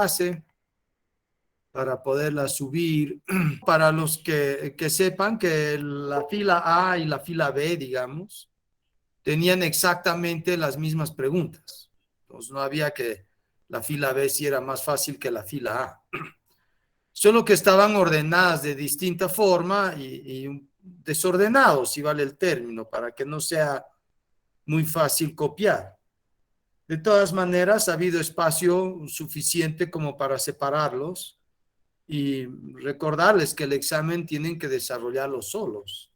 clase para poderla subir. Para los que sepan que la fila A y la fila B, digamos, tenían exactamente las mismas preguntas. Entonces no había que la fila B si era más fácil que la fila A. Solo que estaban ordenadas de distinta forma y desordenados, si vale el término, para que no sea muy fácil copiar. De todas maneras, ha habido espacio suficiente como para separarlos y recordarles que el examen tienen que desarrollarlo solos.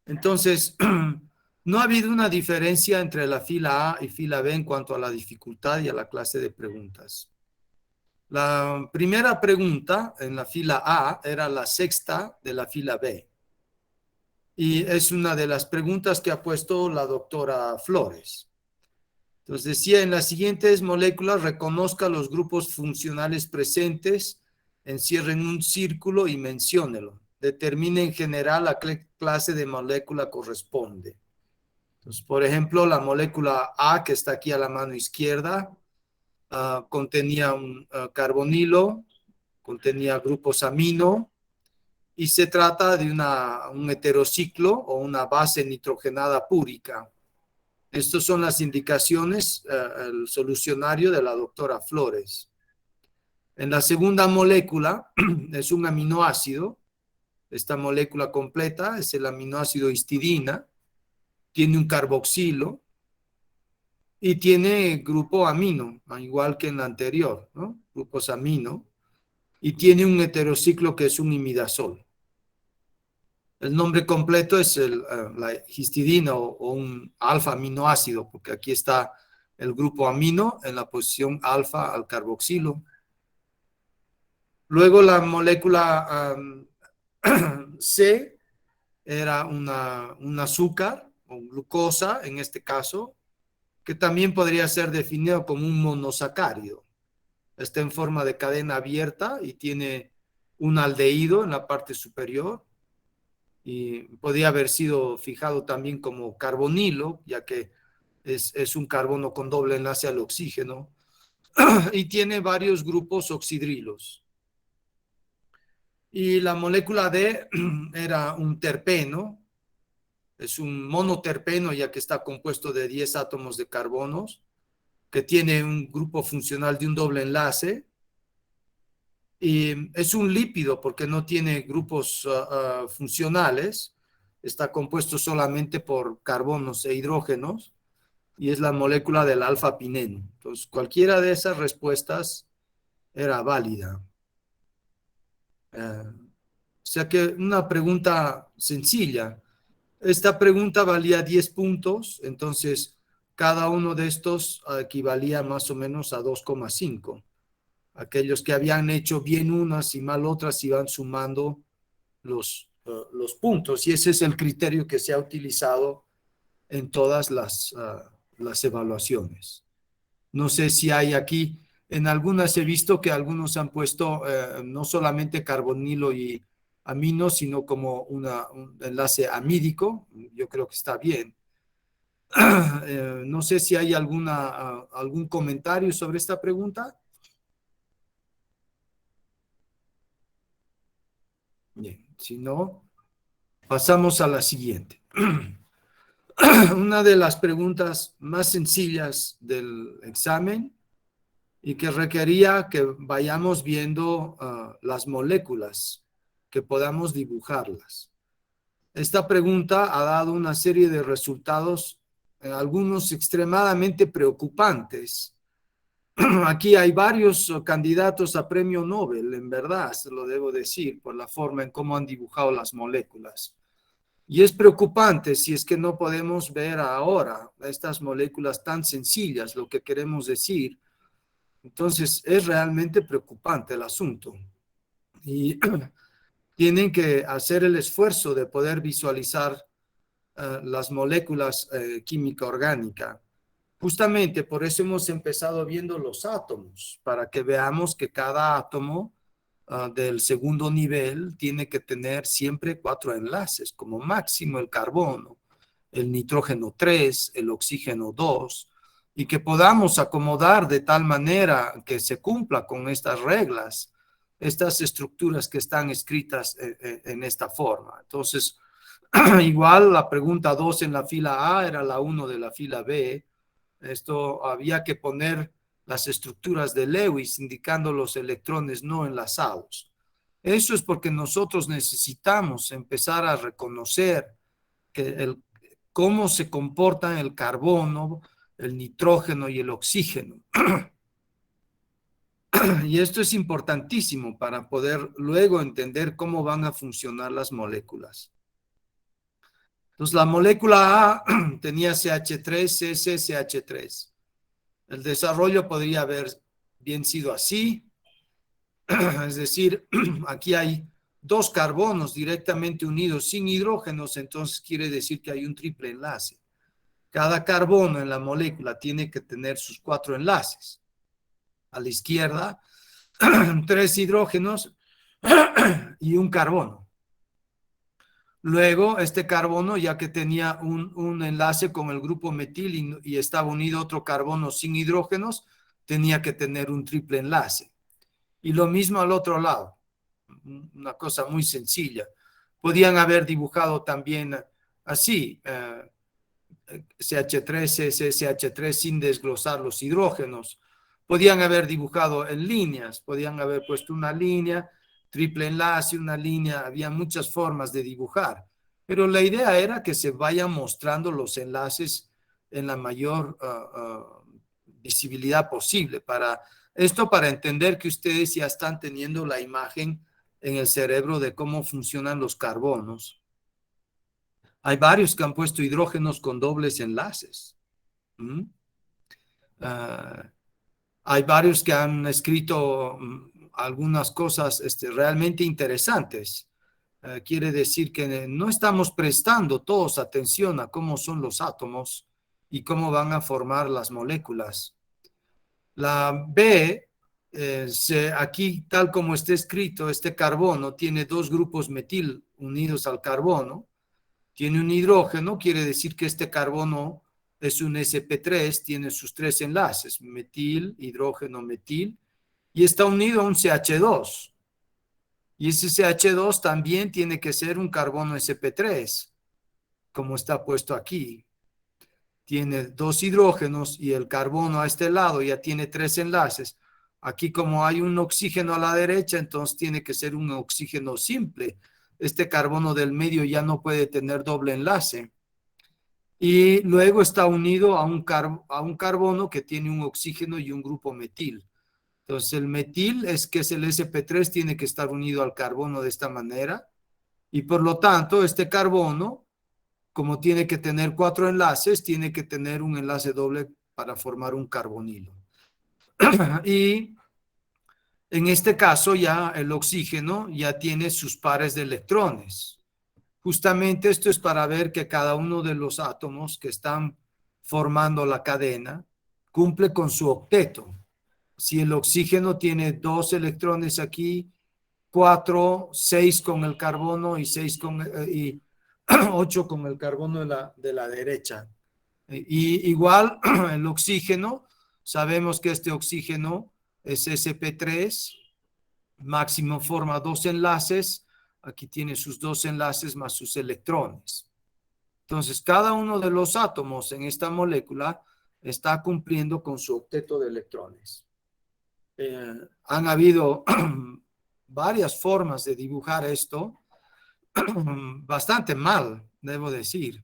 Entonces, no ha habido una diferencia entre la fila A y fila B en cuanto a la dificultad y a la clase de preguntas. La primera pregunta en la fila A era la sexta de la fila B. Y es una de las preguntas que ha puesto la doctora Flores. Entonces decía, en las siguientes moléculas reconozca los grupos funcionales presentes, encierren un círculo y menciónelo. Determine en general a qué clase de molécula corresponde. Entonces, por ejemplo, la molécula A, que está aquí a la mano izquierda, contenía un carbonilo, contenía grupos amino, y se trata de un heterociclo o una base nitrogenada púrica. Estas son las indicaciones, el solucionario de la doctora Flores. En la segunda molécula es un aminoácido. Esta molécula completa es el aminoácido histidina. Tiene un carboxilo y tiene grupo amino, igual que en la anterior, ¿no? Grupos amino. Y tiene un heterociclo que es un imidazol. El nombre completo es la histidina o un alfa aminoácido, porque aquí está el grupo amino en la posición alfa al carboxilo. Luego la molécula C era un azúcar o glucosa en este caso, que también podría ser definido como un monosacárido. Está en forma de cadena abierta y tiene un aldehído en la parte superior. Y podría haber sido fijado también como carbonilo, ya que es un carbono con doble enlace al oxígeno, y tiene varios grupos oxidrilos. Y la molécula D era un terpeno, es un monoterpeno, ya que está compuesto de 10 átomos de carbonos, que tiene un grupo funcional de un doble enlace, y es un lípido porque no tiene grupos funcionales, está compuesto solamente por carbonos e hidrógenos y es la molécula del alfa-pineno. Entonces, cualquiera de esas respuestas era válida. O sea que una pregunta sencilla. Esta pregunta valía 10 puntos, entonces cada uno de estos equivalía más o menos a 2,5. Aquellos que habían hecho bien unas y mal otras iban sumando los puntos. Y ese es el criterio que se ha utilizado en todas las evaluaciones. No sé si hay aquí, en algunas he visto que algunos han puesto no solamente carbonilo y amino, sino como un enlace amídico. Yo creo que está bien. No sé si hay algún comentario sobre esta pregunta. Bien, si no, pasamos a la siguiente. Una de las preguntas más sencillas del examen y que requería que vayamos viendo las moléculas, que podamos dibujarlas. Esta pregunta ha dado una serie de resultados, algunos extremadamente preocupantes. Aquí hay varios candidatos a premio Nobel, en verdad, se lo debo decir, por la forma en cómo han dibujado las moléculas. Y es preocupante si es que no podemos ver ahora estas moléculas tan sencillas, lo que queremos decir. Entonces, es realmente preocupante el asunto. Y tienen que hacer el esfuerzo de poder visualizar las moléculas química orgánica. Justamente por eso hemos empezado viendo los átomos, para que veamos que cada átomo del segundo nivel tiene que tener siempre 4 enlaces, como máximo el carbono, el nitrógeno 3, el oxígeno 2 y que podamos acomodar de tal manera que se cumpla con estas reglas, estas estructuras que están escritas en esta forma. Entonces, igual la pregunta 2 en la fila A era la 1 de la fila B. Esto había que poner las estructuras de Lewis indicando los electrones no enlazados. Eso es porque nosotros necesitamos empezar a reconocer que cómo se comportan el carbono, el nitrógeno y el oxígeno. Y esto es importantísimo para poder luego entender cómo van a funcionar las moléculas. Entonces, la molécula A tenía CH3, CC, CH3. El desarrollo podría haber bien sido así. Es decir, aquí hay dos carbonos directamente unidos sin hidrógenos, entonces quiere decir que hay un triple enlace. Cada carbono en la molécula tiene que tener sus 4 enlaces. A la izquierda, 3 hidrógenos y un carbono. Luego, este carbono, ya que tenía un enlace con el grupo metil y estaba unido a otro carbono sin hidrógenos, tenía que tener un triple enlace. Y lo mismo al otro lado. Una cosa muy sencilla. Podían haber dibujado también así, CH3, CH3 sin desglosar los hidrógenos. Podían haber dibujado en líneas, podían haber puesto una línea, triple enlace, una línea, había muchas formas de dibujar, pero la idea era que se vayan mostrando los enlaces en la mayor visibilidad posible. Para entender que ustedes ya están teniendo la imagen en el cerebro de cómo funcionan los carbonos. Hay varios que han puesto hidrógenos con dobles enlaces. ¿Mm? Hay varios que han escrito algunas cosas realmente interesantes. Quiere decir que no estamos prestando todos atención a cómo son los átomos y cómo van a formar las moléculas. La B, aquí tal como está escrito, este carbono tiene dos grupos metil unidos al carbono. Tiene un hidrógeno, quiere decir que este carbono es un sp3, tiene sus 3 enlaces, metil, hidrógeno, metil, y está unido a un CH2. Y ese CH2 también tiene que ser un carbono sp3, como está puesto aquí. Tiene 2 hidrógenos y el carbono a este lado ya tiene 3 enlaces. Aquí como hay un oxígeno a la derecha, entonces tiene que ser un oxígeno simple. Este carbono del medio ya no puede tener doble enlace. Y luego está unido a un carbono que tiene un oxígeno y un grupo metil. Entonces el metil que es el sp3, tiene que estar unido al carbono de esta manera. Y por lo tanto, este carbono, como tiene que tener 4 enlaces, tiene que tener un enlace doble para formar un carbonilo. Y en este caso ya el oxígeno ya tiene sus pares de electrones. Justamente esto es para ver que cada uno de los átomos que están formando la cadena cumple con su octeto. Si el oxígeno tiene 2 electrones aquí, 4, 6 con el carbono y 8 con el carbono de la derecha. Y igual el oxígeno, sabemos que este oxígeno es sp3, máximo forma 2 enlaces, aquí tiene sus 2 enlaces más sus electrones. Entonces, cada uno de los átomos en esta molécula está cumpliendo con su octeto de electrones. Han habido varias formas de dibujar esto, bastante mal, debo decir.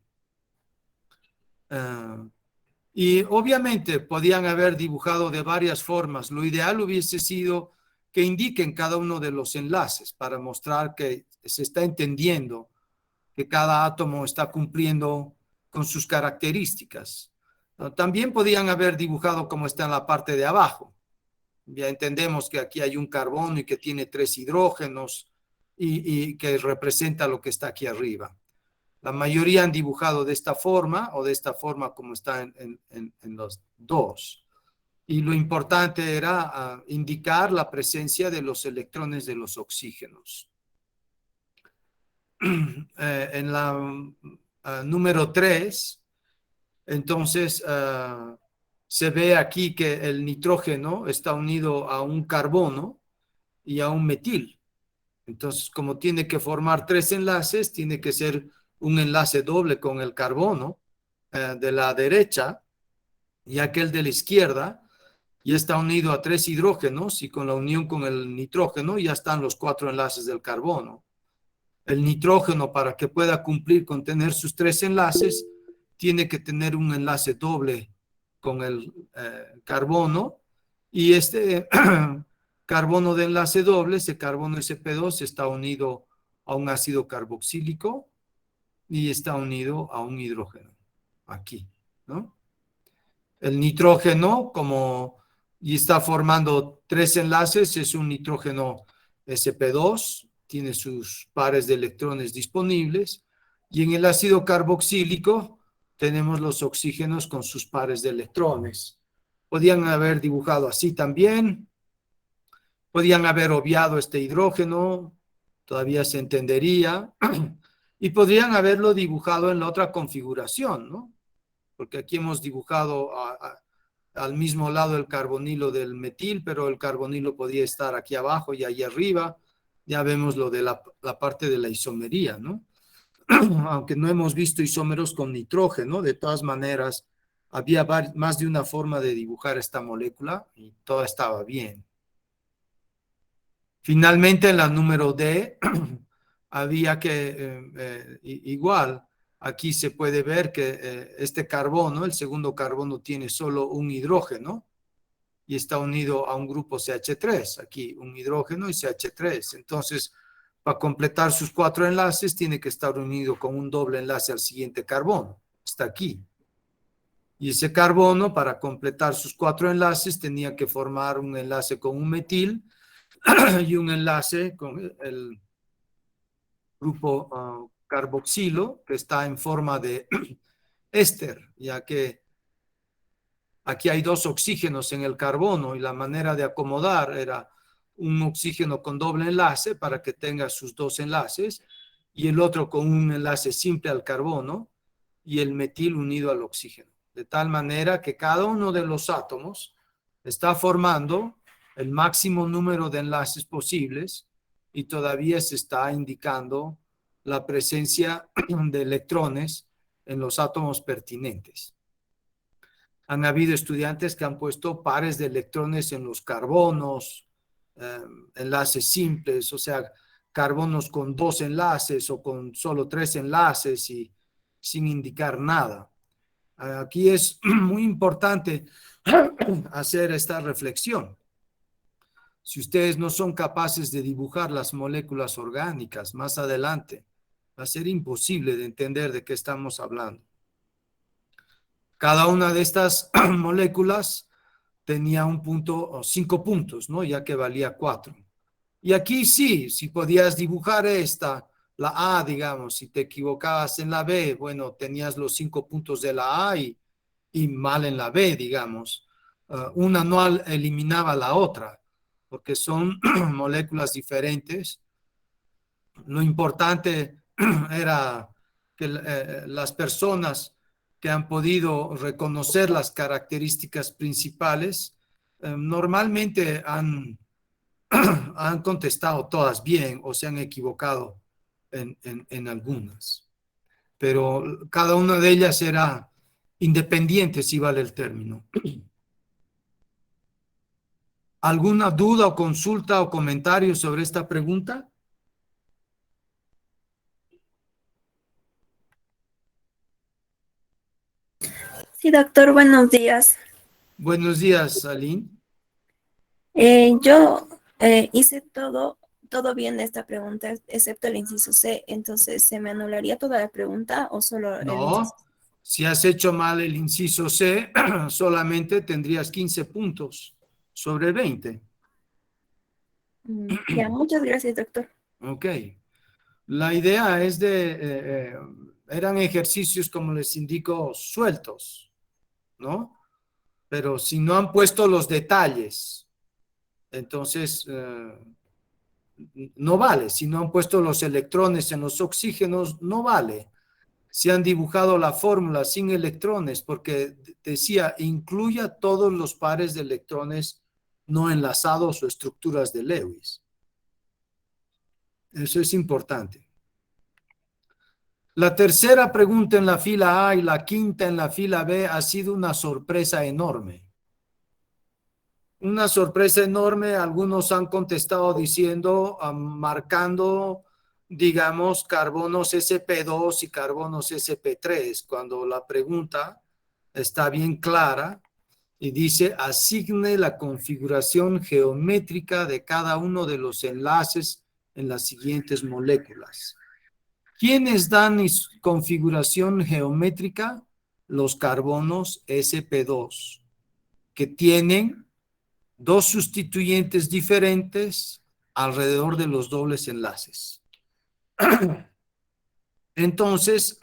Y obviamente podían haber dibujado de varias formas. Lo ideal hubiese sido que indiquen cada uno de los enlaces para mostrar que se está entendiendo que cada átomo está cumpliendo con sus características. También podían haber dibujado como está en la parte de abajo. Ya entendemos que aquí hay un carbono y que tiene 3 hidrógenos y que representa lo que está aquí arriba. La mayoría han dibujado de esta forma o de esta forma como está en los dos. Y lo importante era indicar la presencia de los electrones de los oxígenos. En la número 3, entonces se ve aquí que el nitrógeno está unido a un carbono y a un metil. Entonces, como tiene que formar tres enlaces, tiene que ser un enlace doble con el carbono de la derecha y aquel de la izquierda, y está unido a tres hidrógenos, y con la unión con el nitrógeno ya están los cuatro enlaces del carbono. El nitrógeno, para que pueda cumplir con tener sus tres enlaces, tiene que tener un enlace doble con el carbono, y este carbono de enlace doble, ese carbono Sp2, está unido a un ácido carboxílico y está unido a un hidrógeno, aquí, ¿no? El nitrógeno, como y está formando tres enlaces, es un nitrógeno sp2, tiene sus pares de electrones disponibles, y en el ácido carboxílico tenemos los oxígenos con sus pares de electrones. Podían haber dibujado así también, podían haber obviado este hidrógeno, todavía se entendería, y podrían haberlo dibujado en la otra configuración, ¿no? Porque aquí hemos dibujado al mismo lado el carbonilo del metil, pero el carbonilo podía estar aquí abajo y ahí arriba. Ya vemos lo de la parte de la isomería, ¿no? Aunque no hemos visto isómeros con nitrógeno, de todas maneras, había más de una forma de dibujar esta molécula y todo estaba bien. Finalmente, en la número D, había que, igual, aquí se puede ver que este carbono, el segundo carbono, tiene solo un hidrógeno y está unido a un grupo CH3. Aquí un hidrógeno y CH3. Entonces, para completar sus cuatro enlaces, tiene que estar unido con un doble enlace al siguiente carbono. Está aquí. Y ese carbono, para completar sus cuatro enlaces, tenía que formar un enlace con un metil y un enlace con el grupo carboxilo, que está en forma de éster, ya que aquí hay dos oxígenos en el carbono y la manera de acomodar era un oxígeno con doble enlace para que tenga sus dos enlaces y el otro con un enlace simple al carbono y el metil unido al oxígeno. De tal manera que cada uno de los átomos está formando el máximo número de enlaces posibles y todavía se está indicando la presencia de electrones en los átomos pertinentes. Han habido estudiantes que han puesto pares de electrones en los carbonos, enlaces simples, o sea, carbonos con dos enlaces o con solo tres enlaces y sin indicar nada. Aquí es muy importante hacer esta reflexión. Si ustedes no son capaces de dibujar las moléculas orgánicas más adelante, va a ser imposible de entender de qué estamos hablando. Cada una de estas moléculas tenía un punto o 5 puntos, ¿no? Ya que valía 4. Y aquí sí, si podías dibujar esta, la A, digamos, si te equivocabas en la B, bueno, tenías los 5 puntos de la A y mal en la B, digamos. Una no eliminaba la otra, porque son moléculas diferentes. Lo importante era que las personas que han podido reconocer las características principales normalmente han contestado todas bien o se han equivocado en algunas. Pero cada una de ellas era independiente, si vale el término. ¿Alguna duda o consulta o comentario sobre esta pregunta? Sí, doctor, buenos días. Buenos días, Aline. Yo hice todo bien de esta pregunta, excepto el inciso C. Entonces, ¿se me anularía toda la pregunta o solo el inciso No, si has hecho mal el inciso C, solamente tendrías 15 puntos sobre 20. C? Ya, muchas gracias, doctor. Ok. La idea es eran ejercicios, como les indico, sueltos, ¿no? Pero si no han puesto los detalles, entonces no vale. Si no han puesto los electrones en los oxígenos, no vale. se han dibujado la fórmula sin electrones, porque decía, incluya todos los pares de electrones no enlazados o estructuras de Lewis. Eso es importante. La tercera pregunta en la fila A y la quinta en la fila B ha sido una sorpresa enorme. Una sorpresa enorme. Algunos han contestado diciendo, marcando, digamos, carbonos sp2 y carbonos sp3, cuando la pregunta está bien clara y dice, asigne la configuración geométrica de cada uno de los enlaces en las siguientes moléculas. ¿Quiénes dan configuración geométrica? Los carbonos sp2, que tienen dos sustituyentes diferentes alrededor de los dobles enlaces. Entonces,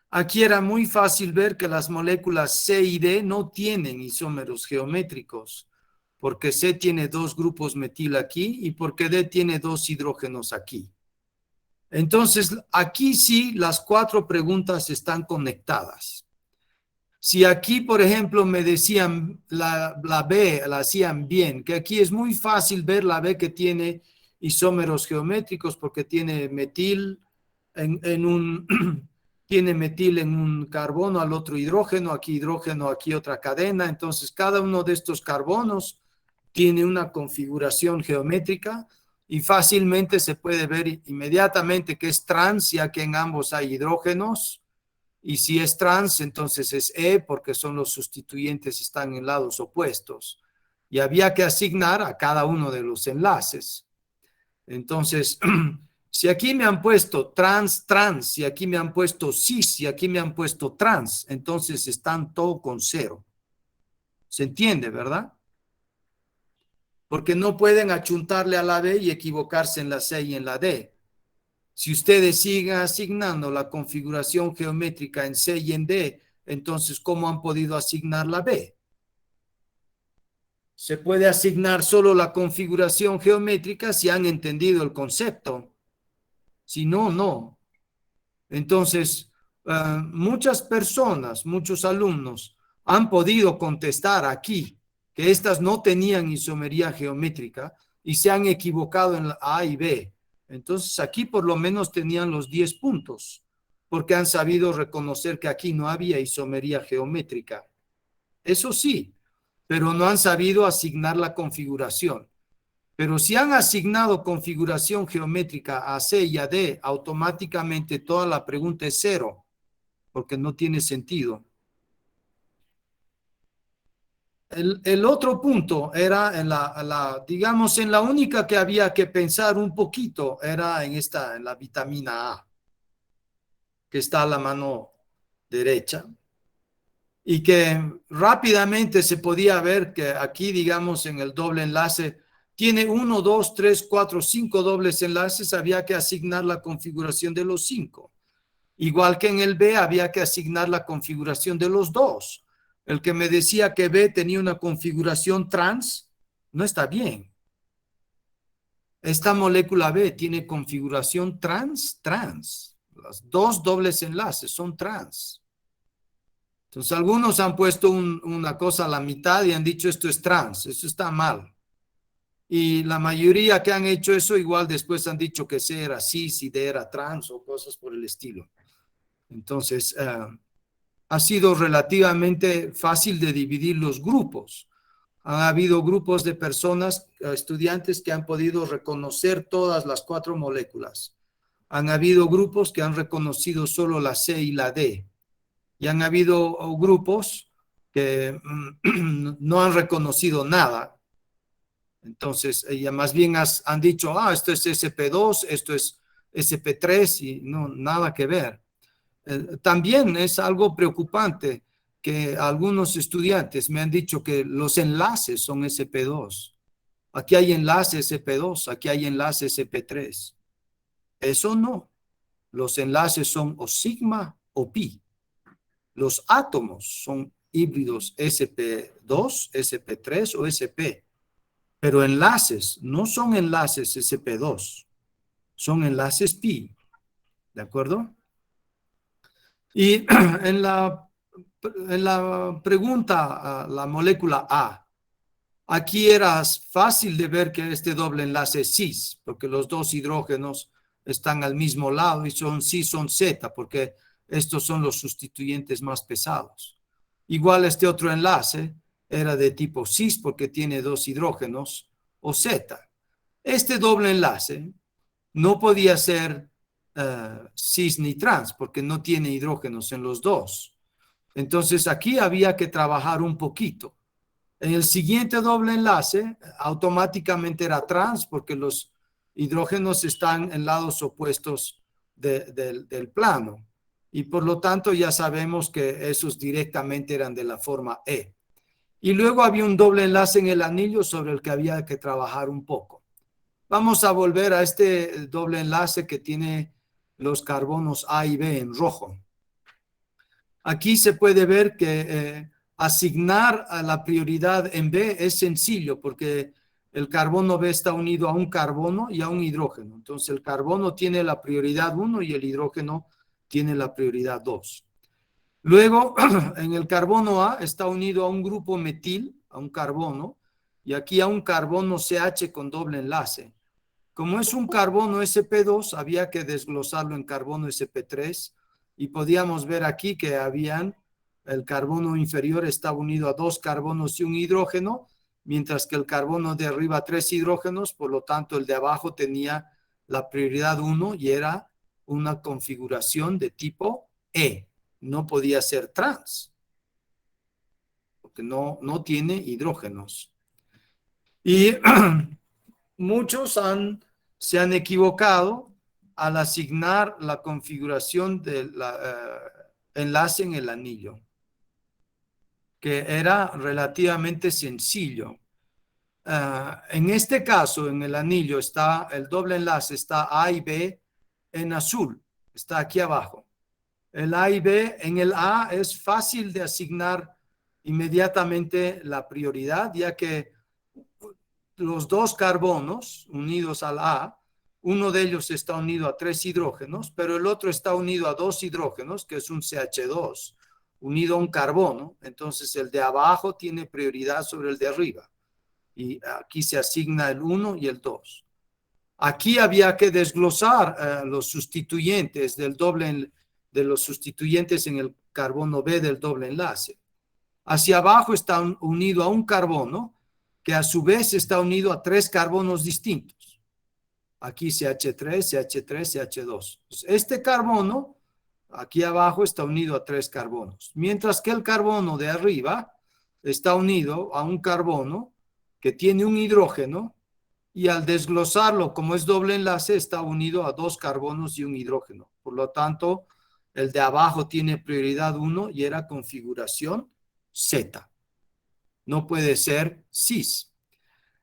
aquí era muy fácil ver que las moléculas C y D no tienen isómeros geométricos, porque C tiene dos grupos metil aquí y porque D tiene dos hidrógenos aquí. Entonces, aquí sí las cuatro preguntas están conectadas. Si aquí, por ejemplo, me decían la B, la hacían bien, que aquí es muy fácil ver la B que tiene isómeros geométricos porque tiene metil tiene metil en un carbono, al otro hidrógeno, aquí otra cadena. Entonces, cada uno de estos carbonos tiene una configuración geométrica y fácilmente se puede ver inmediatamente que es trans, ya que en ambos hay hidrógenos. Y si es trans, entonces es E, porque son los sustituyentes, están en lados opuestos. Y había que asignar a cada uno de los enlaces. Entonces, si aquí me han puesto trans, trans, si aquí me han puesto cis, si aquí me han puesto trans, entonces están todo con 0. ¿Se entiende, verdad? Porque no pueden achuntarle a la B y equivocarse en la C y en la D. Si ustedes siguen asignando la configuración geométrica en C y en D, entonces, ¿cómo han podido asignar la B? Se puede asignar solo la configuración geométrica si han entendido el concepto. Si no, no. Entonces, muchas personas, muchos alumnos han podido contestar aquí que estas no tenían isomería geométrica y se han equivocado en la A y B. Entonces, aquí por lo menos tenían los 10 puntos, porque han sabido reconocer que aquí no había isomería geométrica. Eso sí, pero no han sabido asignar la configuración. Pero si han asignado configuración geométrica a C y a D, automáticamente toda la pregunta es 0, porque no tiene sentido. El otro punto era digamos, en la única que había que pensar un poquito, era en la vitamina A, que está a la mano derecha, y que rápidamente se podía ver que aquí, digamos, en el doble enlace, tiene 1, 2, 3, 4, 5 dobles enlaces, había que asignar la configuración de los 5. Igual que en el B, había que asignar la configuración de los 2. El que me decía que B tenía una configuración trans, no está bien. Esta molécula B tiene configuración trans, trans. Los dos dobles enlaces son trans. Entonces, algunos han puesto una cosa a la mitad y han dicho esto es trans, eso está mal. Y la mayoría que han hecho eso, igual después han dicho que C era cis y D era trans o cosas por el estilo. Entonces, ha sido relativamente fácil de dividir los grupos. Ha habido grupos de personas, estudiantes, que han podido reconocer todas las 4 moléculas. Han habido grupos que han reconocido solo la C y la D. Y han habido grupos que no han reconocido nada. Entonces, ya más bien han dicho, esto es SP2, esto es SP3 y no, nada que ver. También es algo preocupante que algunos estudiantes me han dicho que los enlaces son SP2. Aquí hay enlace SP2, aquí hay enlace SP3. Eso no. Los enlaces son o sigma o pi. Los átomos son híbridos SP2, SP3 o SP. Pero enlaces no son enlaces SP2. Son enlaces pi. ¿De acuerdo? Y en la pregunta, la molécula A, aquí era fácil de ver que este doble enlace es cis, porque los dos hidrógenos están al mismo lado y son cis, son Z, porque estos son los sustituyentes más pesados. Igual este otro enlace era de tipo cis porque tiene dos hidrógenos, o Z. Este doble enlace no podía ser cis ni trans porque no tiene hidrógenos en los dos. Entonces aquí había que trabajar un poquito. En el siguiente doble enlace automáticamente era trans porque los hidrógenos están en lados opuestos del plano y por lo tanto ya sabemos que esos directamente eran de la forma E. Y luego había un doble enlace en el anillo sobre el que había que trabajar un poco. Vamos a volver a este doble enlace que tiene los carbonos A y B en rojo. Aquí se puede ver que asignar a la prioridad en B es sencillo porque el carbono B está unido a un carbono y a un hidrógeno. Entonces el carbono tiene la prioridad 1 y el hidrógeno tiene la prioridad 2. Luego, en el carbono A está unido a un grupo metil, a un carbono, y aquí a un carbono CH con doble enlace. Como es un carbono sp2, había que desglosarlo en carbono sp3 y podíamos ver aquí que el carbono inferior estaba unido a dos carbonos y un hidrógeno, mientras que el carbono de arriba tres hidrógenos, por lo tanto el de abajo tenía la prioridad 1 y era una configuración de tipo E. No podía ser trans, porque no tiene hidrógenos. Y muchos se han equivocado al asignar la configuración del enlace en el anillo, que era relativamente sencillo. En este caso, en el anillo está el doble enlace, está A y B en azul, está aquí abajo. El A y B en el A es fácil de asignar inmediatamente la prioridad, ya que los dos carbonos unidos al A, uno de ellos está unido a tres hidrógenos, pero el otro está unido a dos hidrógenos, que es un CH2, unido a un carbono. Entonces el de abajo tiene prioridad sobre el de arriba. Y aquí se asigna el 1 y el 2. Aquí había que desglosar los sustituyentes de los sustituyentes en el carbono B del doble enlace. Hacia abajo está unido a un carbono que a su vez está unido a tres carbonos distintos. Aquí CH3, CH3, CH2. Este carbono, aquí abajo, está unido a tres carbonos, mientras que el carbono de arriba está unido a un carbono que tiene un hidrógeno y al desglosarlo, como es doble enlace, está unido a dos carbonos y un hidrógeno. Por lo tanto, el de abajo tiene prioridad 1 y era configuración Z. No puede ser cis.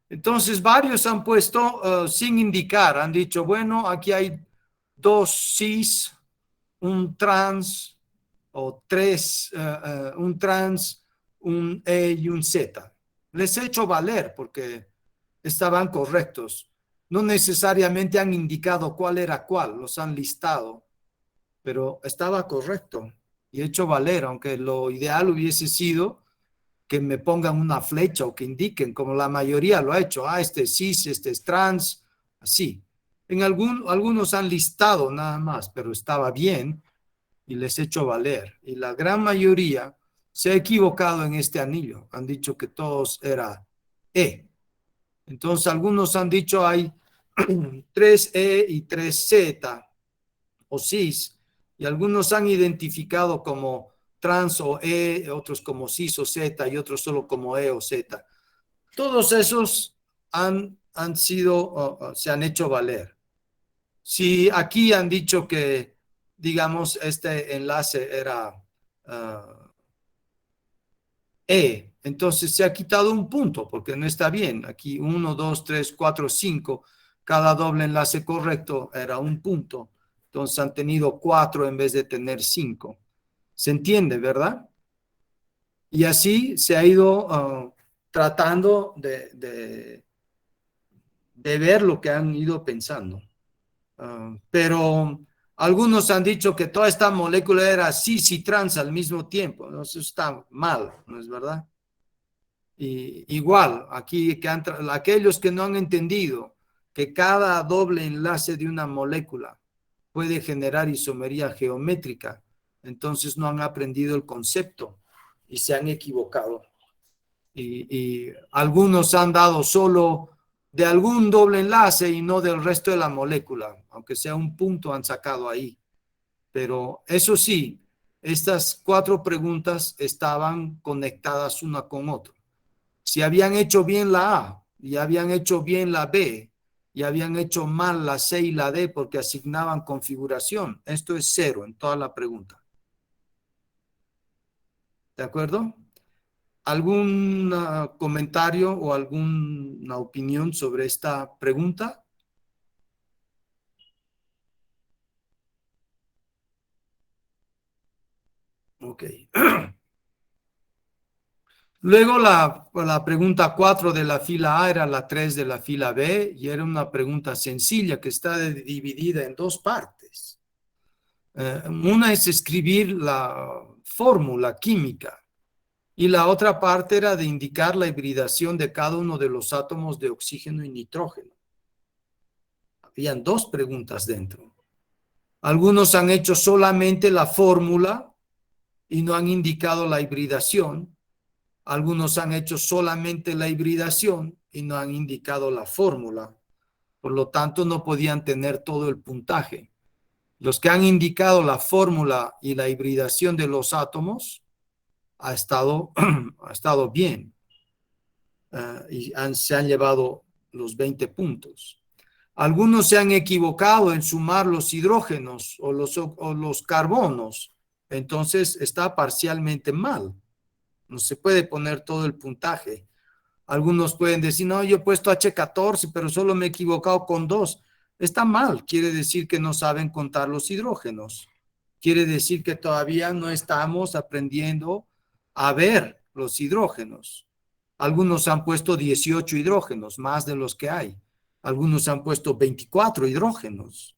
Entonces, varios han puesto sin indicar, han dicho, bueno, aquí hay dos cis, un trans, o tres, un trans, un E y un Z. Les he hecho valer porque estaban correctos. No necesariamente han indicado cuál era cuál, los han listado, pero estaba correcto y he hecho valer, aunque lo ideal hubiese sido que me pongan una flecha o que indiquen, como la mayoría lo ha hecho, este es cis, este es trans, así. Algunos han listado nada más, pero estaba bien y les he hecho valer. Y la gran mayoría se ha equivocado en este anillo, han dicho que todos era E. Entonces algunos han dicho hay 3E y 3Z o cis, y algunos han identificado como trans o E, otros como cis o Z y otros solo como E o Z. Todos esos se han hecho valer. Si aquí han dicho que, digamos, este enlace era E, entonces se ha quitado un punto porque no está bien. Aquí 1, 2, 3, 4, 5, cada doble enlace correcto era un punto. Entonces han tenido 4 en vez de tener 5. ¿Se entiende, verdad? Y así se ha ido tratando de ver lo que han ido pensando. Pero Algunos han dicho que toda esta molécula era cis y trans al mismo tiempo. ¿No? Eso está mal, ¿no es verdad? Y igual, aquí aquellos que no han entendido que cada doble enlace de una molécula puede generar isomería geométrica, entonces no han aprendido el concepto y se han equivocado. Y algunos han dado solo de algún doble enlace y no del resto de la molécula, aunque sea un punto han sacado ahí. Pero eso sí, estas 4 preguntas estaban conectadas una con otra. Si habían hecho bien la A y habían hecho bien la B y habían hecho mal la C y la D porque asignaban configuración, esto es 0 en toda la pregunta. ¿De acuerdo? ¿Algún comentario o alguna opinión sobre esta pregunta? Ok. Luego la pregunta 4 de la fila A era la 3 de la fila B y era una pregunta sencilla que está dividida en 2 partes. Una es escribir la fórmula química y la otra parte era de indicar la hibridación de cada uno de los átomos de oxígeno y nitrógeno. Habían 2 preguntas dentro. Algunos han hecho solamente la fórmula y no han indicado la hibridación. Algunos han hecho solamente la hibridación y no han indicado la fórmula. Por lo tanto, no podían tener todo el puntaje. Los que han indicado la fórmula y la hibridación de los átomos ha estado bien y se han llevado los 20 puntos. Algunos se han equivocado en sumar los hidrógenos o los carbonos, entonces está parcialmente mal. No se puede poner todo el puntaje. Algunos pueden decir, no, yo he puesto H14, pero solo me he equivocado con 2. Está mal, quiere decir que no saben contar los hidrógenos. Quiere decir que todavía no estamos aprendiendo a ver los hidrógenos. Algunos han puesto 18 hidrógenos, más de los que hay. Algunos han puesto 24 hidrógenos.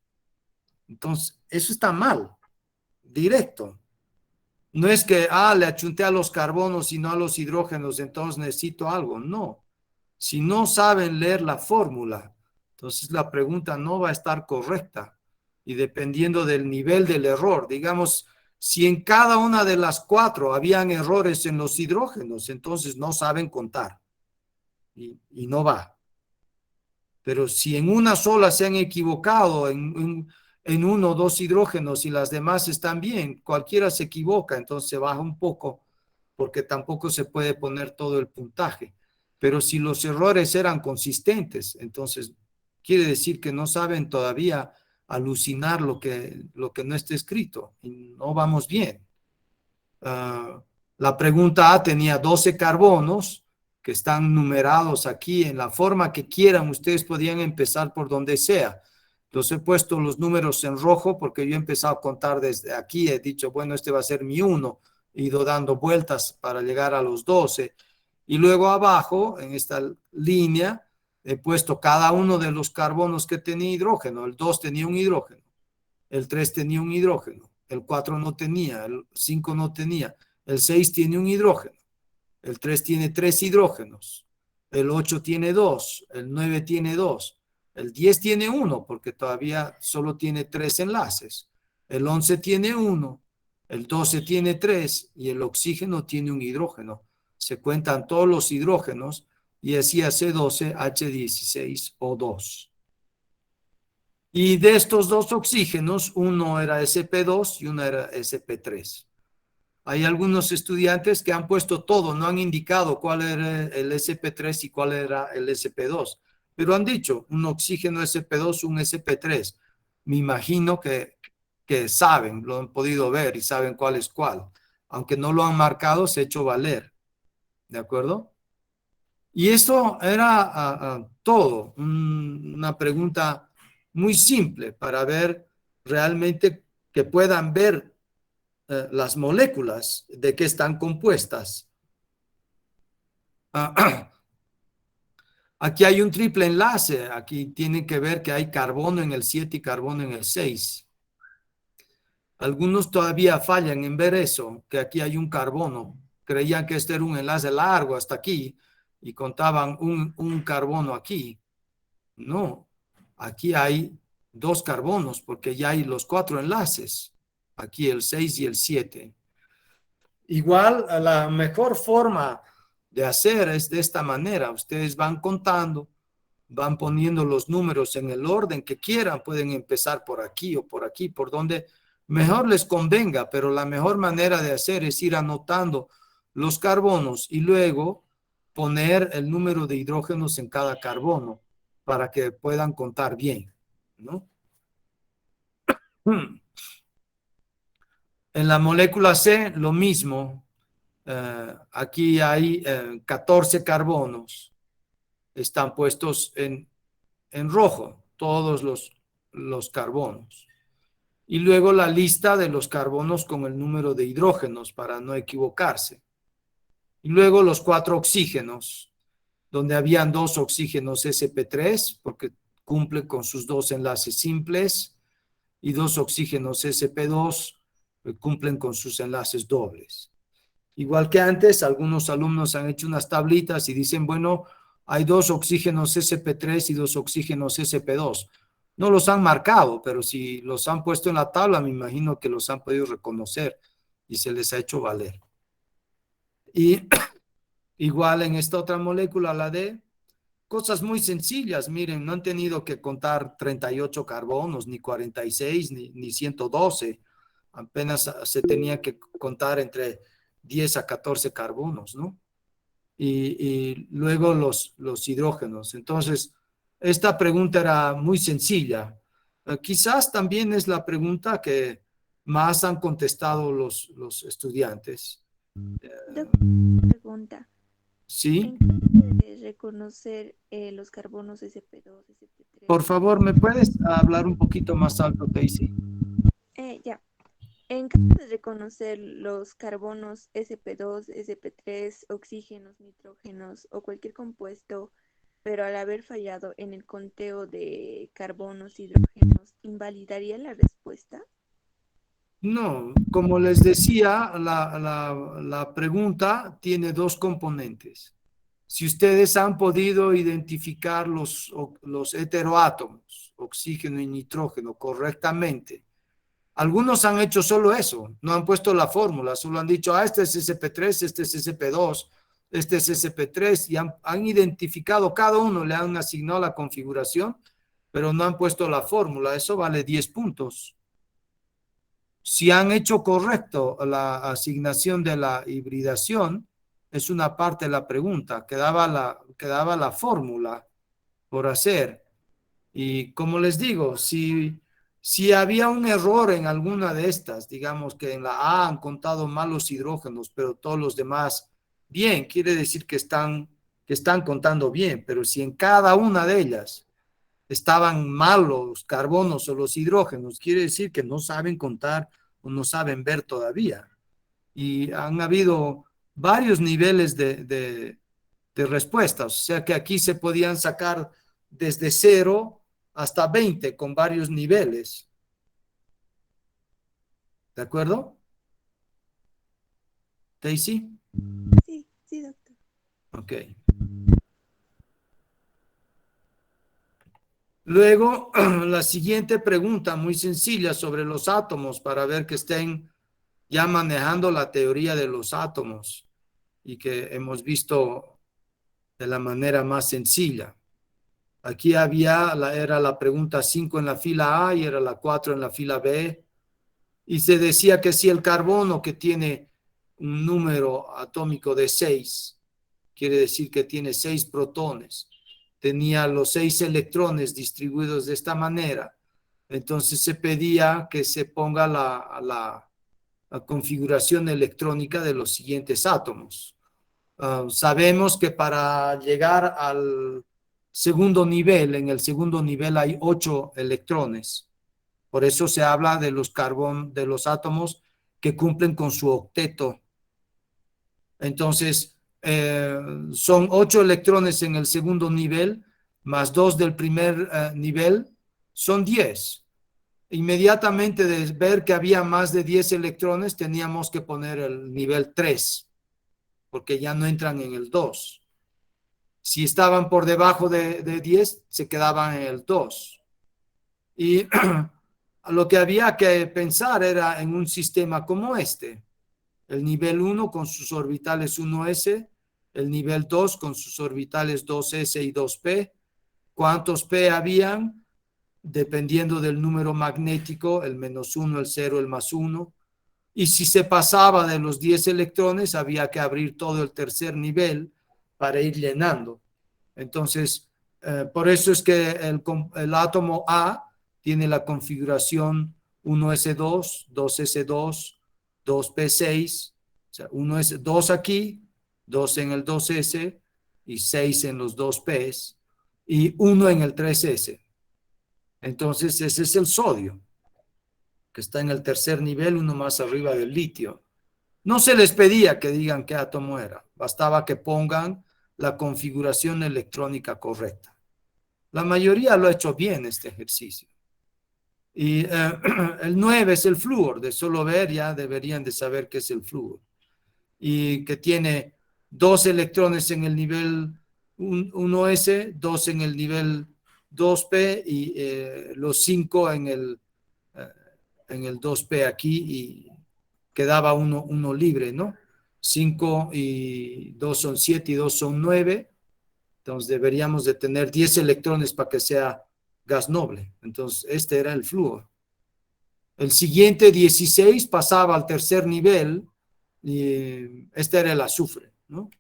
Entonces, eso está mal, directo. No es que, le achunté a los carbonos y no a los hidrógenos, entonces necesito algo. No. Si no saben leer la fórmula, entonces la pregunta no va a estar correcta. Y dependiendo del nivel del error, digamos, si en cada una de las 4 habían errores en los hidrógenos, entonces no saben contar. Y no va. Pero si en una sola se han equivocado, en 1 o 2 hidrógenos y las demás están bien, cualquiera se equivoca, entonces se baja un poco porque tampoco se puede poner todo el puntaje. Pero si los errores eran consistentes, entonces quiere decir que no saben todavía alucinar lo que no está escrito y no vamos bien. La pregunta A tenía 12 carbonos que están numerados aquí en la forma que quieran. Ustedes podían empezar por donde sea. Entonces he puesto los números en rojo porque yo he empezado a contar desde aquí. He dicho, bueno, este va a ser mi 1. He ido dando vueltas para llegar a los 12. Y luego abajo, en esta línea, he puesto cada uno de los carbonos que tenía hidrógeno. El 2 tenía un hidrógeno. El 3 tenía un hidrógeno. El 4 no tenía. El 5 no tenía. El 6 tiene un hidrógeno. El 3 tiene 3 hidrógenos. El 8 tiene 2. El 9 tiene 2. El 10 tiene 1 porque todavía solo tiene 3 enlaces. El 11 tiene 1. El 12 tiene 3 y el oxígeno tiene un hidrógeno. Se cuentan todos los hidrógenos y así C12, H16 O2. Y de estos 2 oxígenos, uno era sp2 y uno era sp3. Hay algunos estudiantes que han puesto todo, no han indicado cuál era el sp3 y cuál era el sp2, pero han dicho un oxígeno sp2, un sp3. Me imagino que saben, lo han podido ver y saben cuál es cuál. Aunque no lo han marcado, se ha hecho valer. ¿De acuerdo? Y esto era todo, una pregunta muy simple para ver realmente que puedan ver las moléculas de qué están compuestas. Aquí hay un triple enlace, aquí tienen que ver que hay carbono en el 7 y carbono en el 6. Algunos todavía fallan en ver eso, que aquí hay un carbono. Creían que este era un enlace largo hasta aquí y contaban un carbono aquí. No, aquí hay dos carbonos porque ya hay los 4 enlaces. Aquí el 6 y el 7. Igual, la mejor forma de hacer es de esta manera. Ustedes van contando, van poniendo los números en el orden que quieran. Pueden empezar por aquí o por aquí, por donde mejor les convenga, pero la mejor manera de hacer es ir anotando los carbonos y luego poner el número de hidrógenos en cada carbono para que puedan contar bien, ¿no? En la molécula C, lo mismo. Aquí hay 14 carbonos. Están puestos en rojo, todos los carbonos. Y luego la lista de los carbonos con el número de hidrógenos para no equivocarse. Y luego los 4 oxígenos, donde habían 2 oxígenos sp3, porque cumple con sus 2 enlaces simples, y 2 oxígenos sp2, cumplen con sus enlaces dobles. Igual que antes, algunos alumnos han hecho unas tablitas y dicen, bueno, hay 2 oxígenos sp3 y 2 oxígenos sp2. No los han marcado, pero si los han puesto en la tabla, me imagino que los han podido reconocer y se les ha hecho valer. Y igual en esta otra molécula, la D, cosas muy sencillas. Miren, no han tenido que contar 38 carbonos, ni 46, ni 112. Apenas se tenía que contar entre 10 a 14 carbonos, ¿no? Y luego los hidrógenos. Entonces, esta pregunta era muy sencilla. Quizás también es la pregunta que más han contestado los estudiantes. Doctor, pregunta. ¿Sí? En caso de reconocer los carbonos sp2, Por sp3, favor, ¿me puedes hablar un poquito más alto, Daisy? ya. En caso de reconocer los carbonos sp2, sp3, oxígenos, nitrógenos o cualquier compuesto, pero al haber fallado en el conteo de carbonos, hidrógenos, ¿invalidaría la respuesta? No, como les decía, la pregunta tiene 2 componentes. Si ustedes han podido identificar los heteroátomos, oxígeno y nitrógeno, correctamente, algunos han hecho solo eso, no han puesto la fórmula, solo han dicho, este es sp3, este es sp2, este es sp3, y han identificado cada uno, le han asignado la configuración, pero no han puesto la fórmula, eso vale 10 puntos. Si han hecho correcto la asignación de la hibridación, es una parte de la pregunta, quedaba la fórmula por hacer. Y como les digo, si había un error en alguna de estas, digamos que en la A han contado mal los hidrógenos, pero todos los demás bien, quiere decir que están contando bien, pero si en cada una de ellas estaban mal los carbonos o los hidrógenos, quiere decir que no saben contar o no saben ver todavía. Y han habido varios niveles de respuestas, o sea que aquí se podían sacar desde 0 hasta 20 con varios niveles. ¿De acuerdo? Daisy? Sí, sí, doctor. Ok. Luego, la siguiente pregunta muy sencilla sobre los átomos para ver que estén ya manejando la teoría de los átomos y que hemos visto de la manera más sencilla. Aquí era la pregunta 5 en la fila A y era la 4 en la fila B. Y se decía que si el carbono que tiene un número atómico de 6, quiere decir que tiene 6 protones, tenía los 6 electrones distribuidos de esta manera, entonces se pedía que se ponga la configuración electrónica de los siguientes átomos. Sabemos que para llegar al segundo nivel, en el segundo nivel hay 8 electrones. Por eso se habla de de los átomos que cumplen con su octeto. Entonces, son 8 electrones en el segundo nivel, más 2 del primer nivel, son 10. inmediatamente de ver que había más de 10 electrones, teníamos que poner el nivel 3, porque ya no entran en el 2. Si estaban por debajo de 10, se quedaban en el 2. Y lo que había que pensar era en un sistema como este. El nivel 1 con sus orbitales 1s, el nivel 2 con sus orbitales 2s y 2p. ¿Cuántos p habían? Dependiendo del número magnético, el -1, el 0, el +1. Y si se pasaba de los 10 electrones, había que abrir todo el tercer nivel para ir llenando. Entonces, por eso es que el átomo A tiene la configuración 1s2, 2s2, 2p6, o sea, 2 aquí, 2 en el 2s y 6 en los 2p's y 1 en el 3s. Entonces, ese es el sodio, que está en el tercer nivel, uno más arriba del litio. No se les pedía que digan qué átomo era, bastaba que pongan la configuración electrónica correcta. La mayoría lo ha hecho bien este ejercicio. Y el 9 es el flúor, de solo ver ya deberían de saber qué es el flúor. Y que tiene 2 electrones en el nivel 1s, 2 en el nivel 2p y los 5 en el 2p aquí y quedaba uno libre, ¿no? 5 y 2 son 7 y 2 son 9. Entonces deberíamos de tener 10 electrones para que sea gas noble. Entonces este era el flúor. El siguiente 16 pasaba al tercer nivel y este era el azufre, ¿no?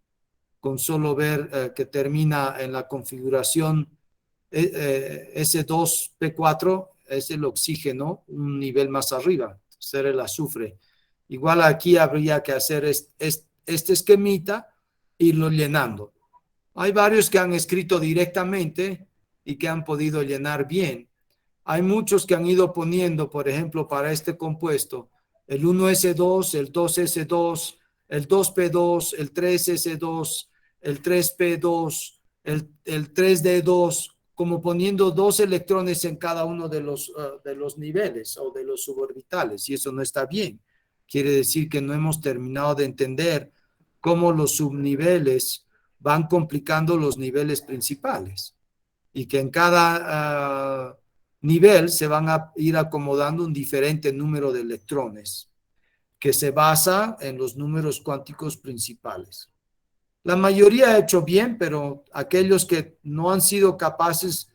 Con solo ver que termina en la configuración S2P4 es el oxígeno, un nivel más arriba, ser el azufre. Igual aquí habría que hacer este esquemita, irlo llenando. Hay varios que han escrito directamente y que han podido llenar bien. Hay muchos que han ido poniendo, por ejemplo, para este compuesto, el 1s2, el 2s2, el 2p2, el 3s2, el 3p2, el 3d2, como poniendo 2 electrones en cada uno de los niveles o de los suborbitales, y eso no está bien. Quiere decir que no hemos terminado de entender cómo los subniveles van complicando los niveles principales y que en cada nivel se van a ir acomodando un diferente número de electrones que se basa en los números cuánticos principales. La mayoría ha hecho bien, pero aquellos que no han sido capaces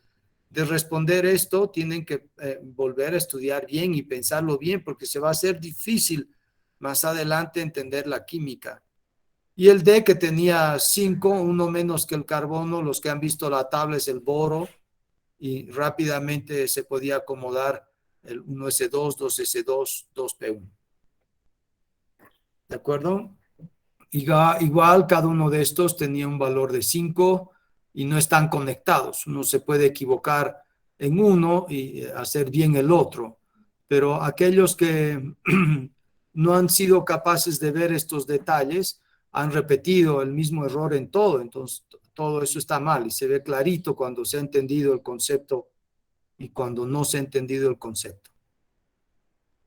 de responder esto tienen que volver a estudiar bien y pensarlo bien, porque se va a hacer difícil más adelante entender la química. Y el D que tenía 5, uno menos que el carbono, los que han visto la tabla es el boro, y rápidamente se podía acomodar el 1s2, 2s2, 2p1. ¿De acuerdo? Igual cada uno de estos tenía un valor de 5 y no están conectados. Uno se puede equivocar en uno y hacer bien el otro, pero aquellos que no han sido capaces de ver estos detalles han repetido el mismo error en todo, entonces todo eso está mal y se ve clarito cuando se ha entendido el concepto y cuando no se ha entendido el concepto.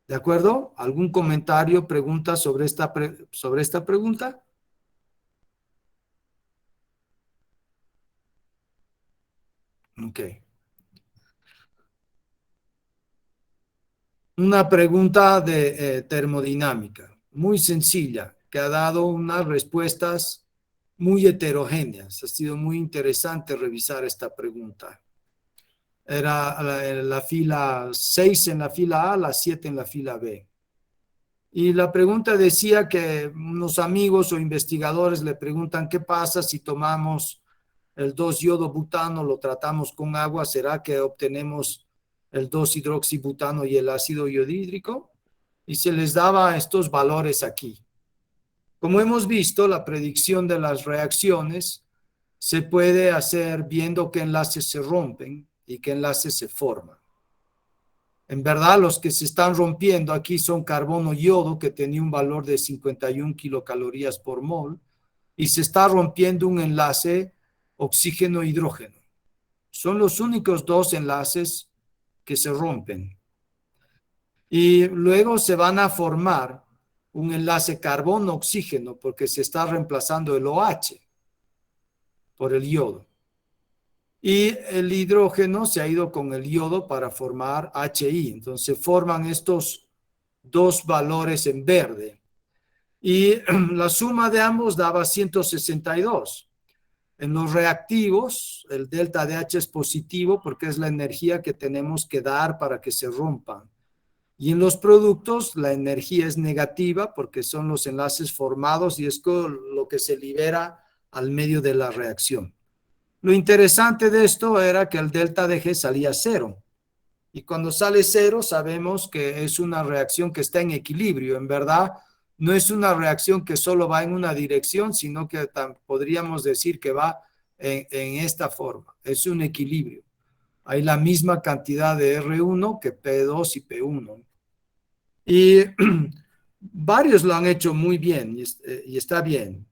¿De acuerdo? ¿Algún comentario, pregunta sobre esta pregunta? Ok. Una pregunta de termodinámica, muy sencilla, que ha dado unas respuestas muy heterogéneas. Ha sido muy interesante revisar esta pregunta. Era la fila 6 en la fila A, la 7 en la fila B. Y la pregunta decía que unos amigos o investigadores le preguntan qué pasa si tomamos el 2-iodo-butano, lo tratamos con agua, ¿será que obtenemos el 2-hidroxibutano y el ácido iodídrico? Y se les daba estos valores aquí. Como hemos visto, la predicción de las reacciones se puede hacer viendo qué enlaces se rompen y qué enlaces se forman. En verdad, los que se están rompiendo aquí son carbono-yodo, que tenía un valor de 51 kilocalorías por mol, y se está rompiendo un enlace oxígeno-hidrógeno. Son los únicos dos enlaces que se rompen. Y luego se van a formar un enlace carbono-oxígeno porque se está reemplazando el OH por el yodo. Y el hidrógeno se ha ido con el yodo para formar HI. Entonces forman estos dos valores en verde. Y la suma de ambos daba 162. En los reactivos, el delta de H es positivo porque es la energía que tenemos que dar para que se rompan. Y en los productos, la energía es negativa porque son los enlaces formados y es lo que se libera al medio de la reacción. Lo interesante de esto era que el delta de G salía cero. Y cuando sale cero, sabemos que es una reacción que está en equilibrio. En verdad, no es una reacción que solo va en una dirección, sino que podríamos decir que va en esta forma. Es un equilibrio. Hay la misma cantidad de R1 que P2 y P1. Y varios lo han hecho muy bien y está bien.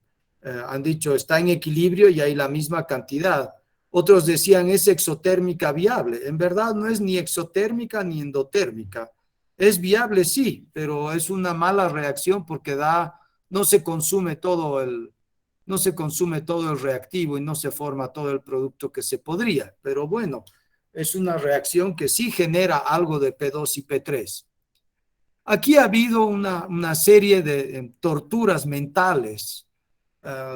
Han dicho, está en equilibrio y hay la misma cantidad. Otros decían, es exotérmica viable. En verdad no es ni exotérmica ni endotérmica. Es viable, sí, pero es una mala reacción porque no se consume no se consume todo el reactivo y no se forma todo el producto que se podría. Pero bueno, es una reacción que sí genera algo de P2 y P3. Aquí ha habido una serie de torturas mentales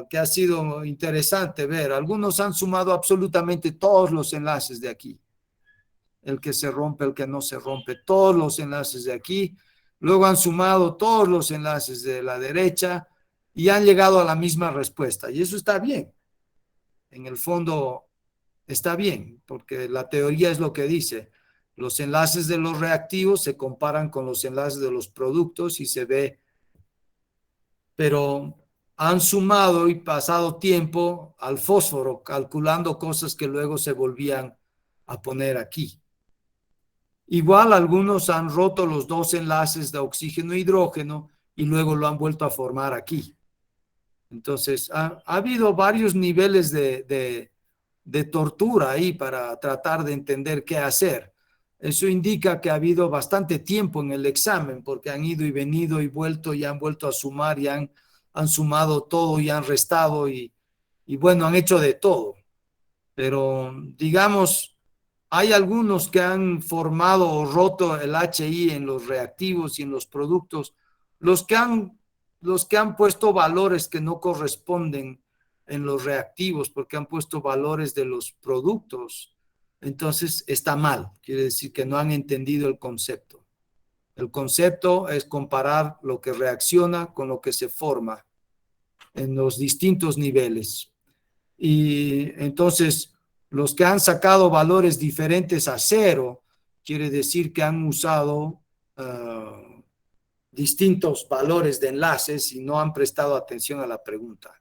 que ha sido interesante ver. Algunos han sumado absolutamente todos los enlaces de aquí. El que se rompe, el que no se rompe, todos los enlaces de aquí. Luego han sumado todos los enlaces de la derecha y han llegado a la misma respuesta. Y eso está bien. En el fondo está bien, porque la teoría es lo que dice. Los enlaces de los reactivos se comparan con los enlaces de los productos y se ve, pero han sumado y pasado tiempo al fósforo, calculando cosas que luego se volvían a poner aquí. Igual algunos han roto los dos enlaces de oxígeno e hidrógeno y luego lo han vuelto a formar aquí. Entonces, ha habido varios niveles de tortura ahí para tratar de entender qué hacer. Eso indica que ha habido bastante tiempo en el examen porque han ido y venido y vuelto y han vuelto a sumar y han sumado todo y han restado y bueno, han hecho de todo. Pero digamos, hay algunos que han formado o roto el HI en los reactivos y en los productos, los que han puesto valores que no corresponden en los reactivos porque han puesto valores de los productos, entonces está mal, quiere decir que no han entendido el concepto. El concepto es comparar lo que reacciona con lo que se forma en los distintos niveles. Y entonces los que han sacado valores diferentes a cero, quiere decir que han usado distintos valores de enlaces y no han prestado atención a la pregunta.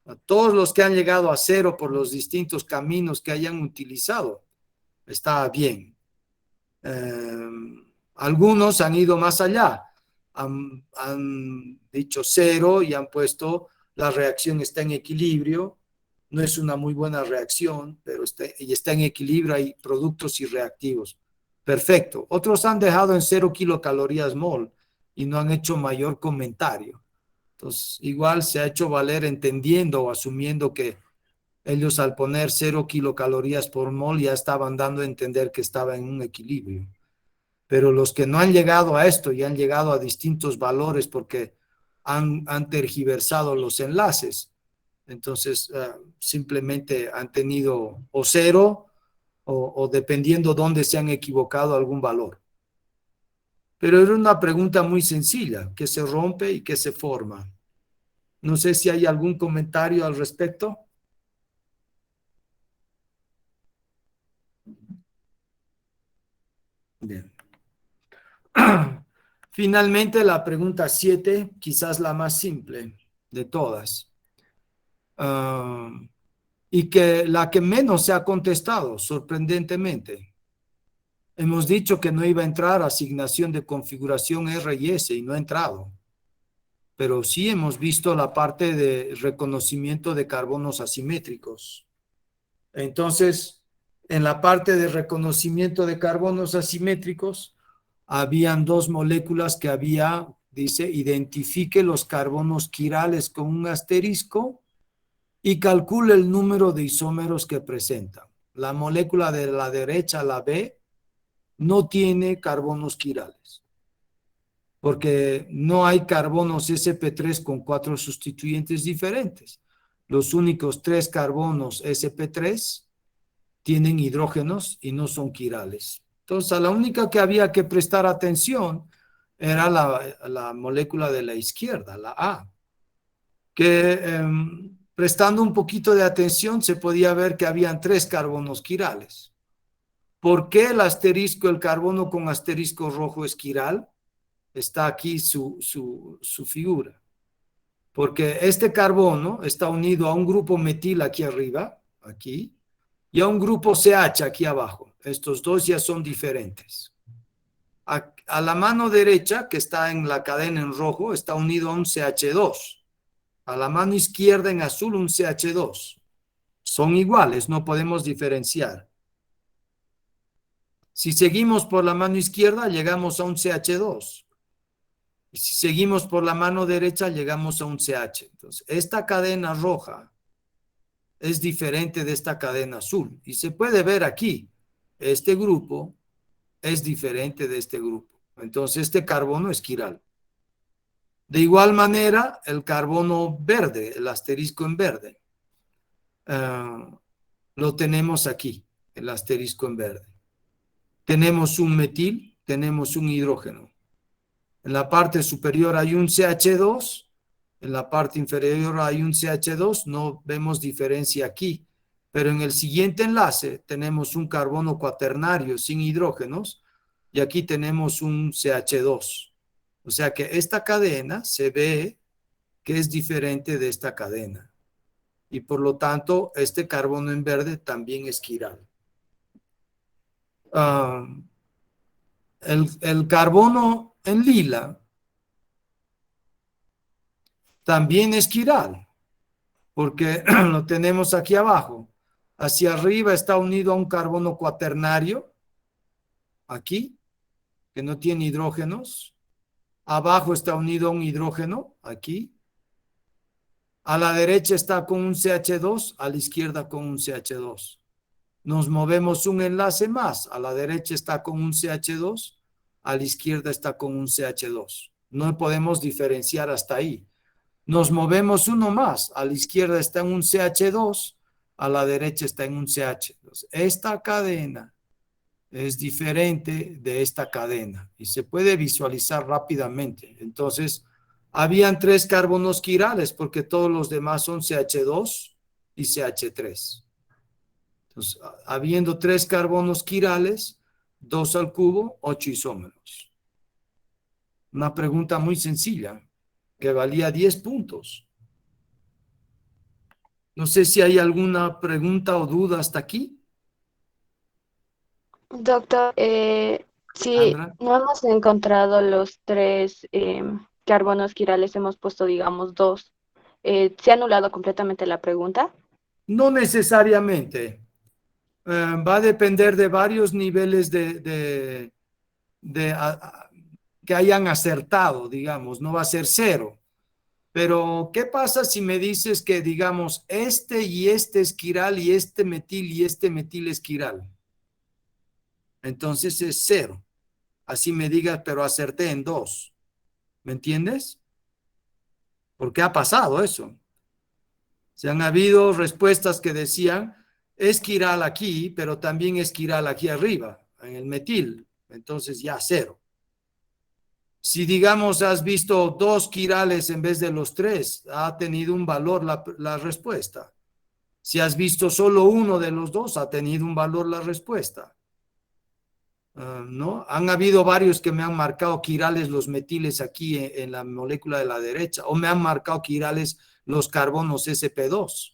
A todos los que han llegado a cero por los distintos caminos que hayan utilizado, está bien. Algunos han ido más allá, han dicho cero y han puesto la reacción está en equilibrio. No es una muy buena reacción, pero está en equilibrio, hay productos y reactivos. Perfecto. Otros han dejado en 0 kilocalorías mol y no han hecho mayor comentario. Entonces, igual se ha hecho valer entendiendo o asumiendo que ellos al poner 0 kilocalorías por mol ya estaban dando a entender que estaba en un equilibrio. Pero los que no han llegado a esto y han llegado a distintos valores porque han tergiversado los enlaces, entonces simplemente han tenido o cero o dependiendo dónde se han equivocado algún valor. Pero era una pregunta muy sencilla, ¿qué se rompe y qué se forma? No sé si hay algún comentario al respecto. Bien. Finalmente, la pregunta 7, quizás la más simple de todas. Y que la que menos se ha contestado, sorprendentemente. Hemos dicho que no iba a entrar asignación de configuración R y S y no ha entrado. Pero sí hemos visto la parte de reconocimiento de carbonos asimétricos. Entonces, en la parte de reconocimiento de carbonos asimétricos, habían dos moléculas que dice, identifique los carbonos quirales con un asterisco y calcule el número de isómeros que presentan. La molécula de la derecha, la B, no tiene carbonos quirales, porque no hay carbonos sp3 con 4 sustituyentes diferentes. Los únicos 3 carbonos sp3 tienen hidrógenos y no son quirales. Entonces, a la única que había que prestar atención era la molécula de la izquierda, la A, que prestando un poquito de atención se podía ver que habían 3 carbonos quirales. ¿Por qué el carbono con asterisco rojo es quiral? Está aquí su figura. Porque este carbono está unido a un grupo metil aquí arriba, aquí, y a un grupo CH aquí abajo. Estos dos ya son diferentes. A la mano derecha, que está en la cadena en rojo, está unido a un CH2. A la mano izquierda en azul un CH2. Son iguales, no podemos diferenciar. Si seguimos por la mano izquierda, llegamos a un CH2. Y si seguimos por la mano derecha, llegamos a un CH. Entonces, esta cadena roja es diferente de esta cadena azul. Y se puede ver aquí, este grupo es diferente de este grupo. Entonces, este carbono es quiral. De igual manera, el carbono verde, el asterisco en verde, lo tenemos aquí, el asterisco en verde. Tenemos un metil, tenemos un hidrógeno. En la parte superior hay un CH2, en la parte inferior hay un CH2, no vemos diferencia aquí, pero en el siguiente enlace tenemos un carbono cuaternario sin hidrógenos y aquí tenemos un CH2. O sea que esta cadena se ve que es diferente de esta cadena y por lo tanto este carbono en verde también es quiral. El carbono en lila también es quiral, porque lo tenemos aquí abajo. Hacia arriba está unido a un carbono cuaternario, aquí, que no tiene hidrógenos. Abajo está unido a un hidrógeno, aquí. A la derecha está con un CH2, a la izquierda con un CH2. Nos movemos un enlace más. A la derecha está con un CH2, a la izquierda está con un CH2. No podemos diferenciar hasta ahí. Nos movemos uno más. A la izquierda está en un CH2, a la derecha está en un CH. Entonces, esta cadena es diferente de esta cadena y se puede visualizar rápidamente. Entonces, habían 3 carbonos quirales porque todos los demás son CH2 y CH3. Entonces, habiendo 3 carbonos quirales, 2 al cubo, 8 isómeros. Una pregunta muy sencilla que valía 10 puntos. No sé si hay alguna pregunta o duda hasta aquí. Doctor, si Alejandra. no hemos encontrado los tres carbonos quirales, hemos puesto, digamos, dos. ¿Se ha anulado completamente la pregunta? No necesariamente. Va a depender de varios niveles que hayan acertado, digamos. No va a ser cero. Pero, ¿qué pasa si me dices que, digamos, este y este es quiral y este metil es quiral? Entonces es cero. Así me digas, pero acerté en 2. ¿Me entiendes? Porque ha pasado eso. Se han habido respuestas que decían, es quiral aquí, pero también es quiral aquí arriba, en el metil. Entonces ya cero. Si digamos has visto 2 quirales en vez de los 3, ha tenido un valor la respuesta. Si has visto solo uno de los 2, ha tenido un valor la respuesta. ¿No? Han habido varios que me han marcado quirales los metiles aquí en la molécula de la derecha, o me han marcado quirales los carbonos sp2.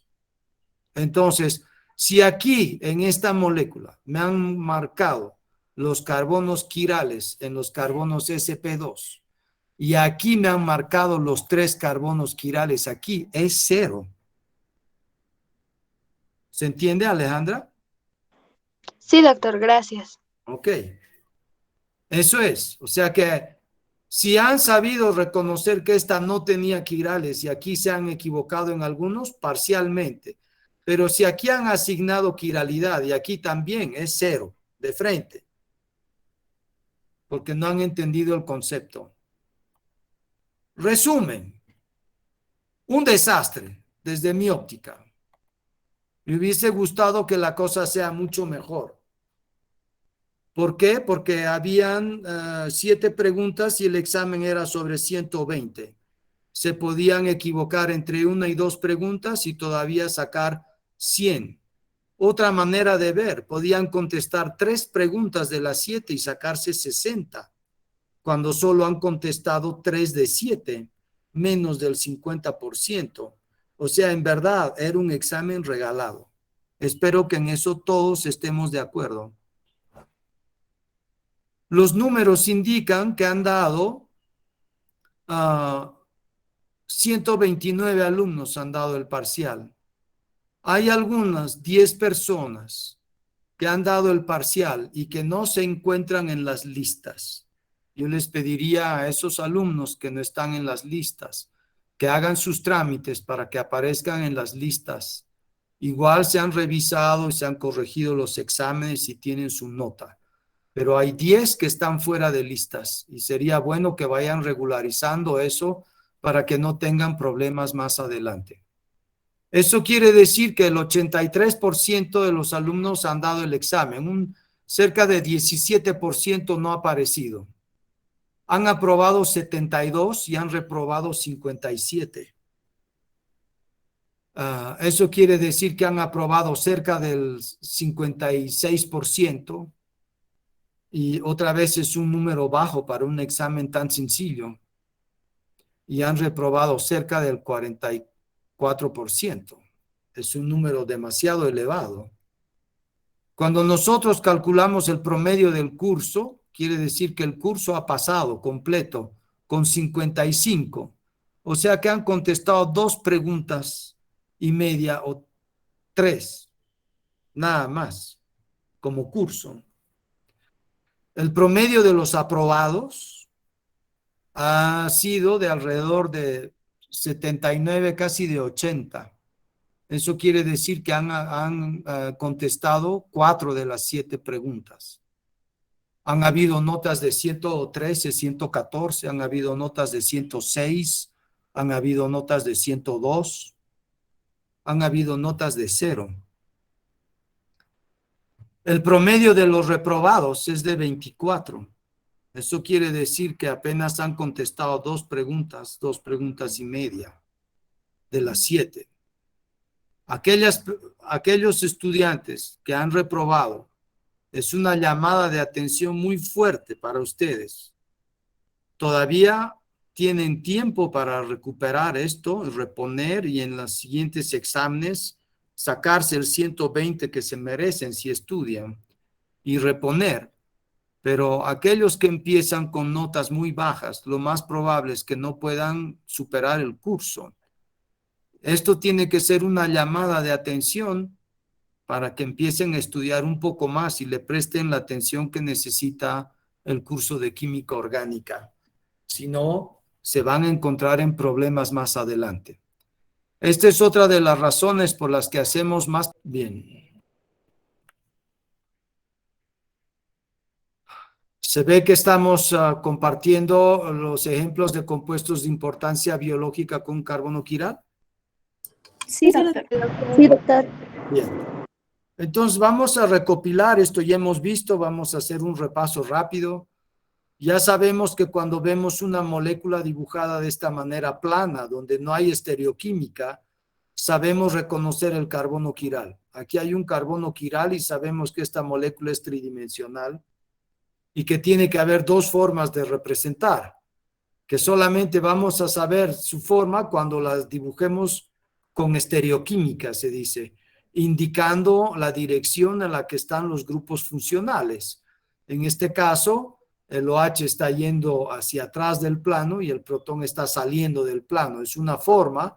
Entonces, si aquí en esta molécula me han marcado los carbonos quirales en los carbonos sp2 y aquí me han marcado los 3 carbonos quirales aquí, es cero. ¿Se entiende, Alejandra? Sí, doctor, gracias. Ok. Eso es. O sea que si han sabido reconocer que esta no tenía quirales y aquí se han equivocado en algunos, parcialmente. Pero si aquí han asignado quiralidad y aquí también es cero, de frente, porque no han entendido el concepto. Resumen, un desastre desde mi óptica. Me hubiese gustado que la cosa sea mucho mejor. ¿Por qué? Porque habían 7 preguntas y el examen era sobre 120. Se podían equivocar entre una y 2 preguntas y todavía sacar 100. Otra manera de ver, podían contestar 3 preguntas de las 7 y sacarse 60, cuando solo han contestado 3 de 7, menos del 50%. O sea, en verdad, era un examen regalado. Espero que en eso todos estemos de acuerdo. Los números indican que han dado 129 alumnos han dado el parcial. Hay algunas 10 personas que han dado el parcial y que no se encuentran en las listas. Yo les pediría a esos alumnos que no están en las listas que hagan sus trámites para que aparezcan en las listas. Igual se han revisado y se han corregido los exámenes y tienen su nota. Pero hay 10 que están fuera de listas y sería bueno que vayan regularizando eso para que no tengan problemas más adelante. Eso quiere decir que el 83% de los alumnos han dado el examen, cerca de 17% no ha aparecido. Han aprobado 72 y han reprobado 57. Eso quiere decir que han aprobado cerca del 56%. Y otra vez es un número bajo para un examen tan sencillo. Y han reprobado cerca del 44%. Es un número demasiado elevado. Cuando nosotros calculamos el promedio del curso, quiere decir que el curso ha pasado completo con 55. O sea que han contestado 2 preguntas y media o 3, nada más, como curso. El promedio de los aprobados ha sido de alrededor de 79, casi de 80. Eso quiere decir que han contestado 4 de las 7 preguntas. Han habido notas de 113, 114, han habido notas de 106, han habido notas de 102, han habido notas de 0. El promedio de los reprobados es de 24. Eso quiere decir que apenas han contestado 2 preguntas y media de las 7. Aquellos estudiantes que han reprobado, es una llamada de atención muy fuerte para ustedes. Todavía tienen tiempo para recuperar esto, reponer y en los siguientes exámenes sacarse el 120 que se merecen si estudian y reponer. Pero aquellos que empiezan con notas muy bajas, lo más probable es que no puedan superar el curso. Esto tiene que ser una llamada de atención para que empiecen a estudiar un poco más y le presten la atención que necesita el curso de química orgánica. Si no, se van a encontrar en problemas más adelante. Esta es otra de las razones por las que hacemos más bien. Se ve que estamos compartiendo los ejemplos de compuestos de importancia biológica con carbono quiral. Sí, doctor. Sí, doctor. Bien. Entonces vamos a recopilar esto, ya hemos visto, vamos a hacer un repaso rápido. Ya sabemos que cuando vemos una molécula dibujada de esta manera plana, donde no hay estereoquímica, sabemos reconocer el carbono quiral. Aquí hay un carbono quiral y sabemos que esta molécula es tridimensional y que tiene que haber 2 formas de representar, que solamente vamos a saber su forma cuando las dibujemos con estereoquímica, se dice, indicando la dirección en la que están los grupos funcionales. En este caso, el OH está yendo hacia atrás del plano y el protón está saliendo del plano. Es una forma,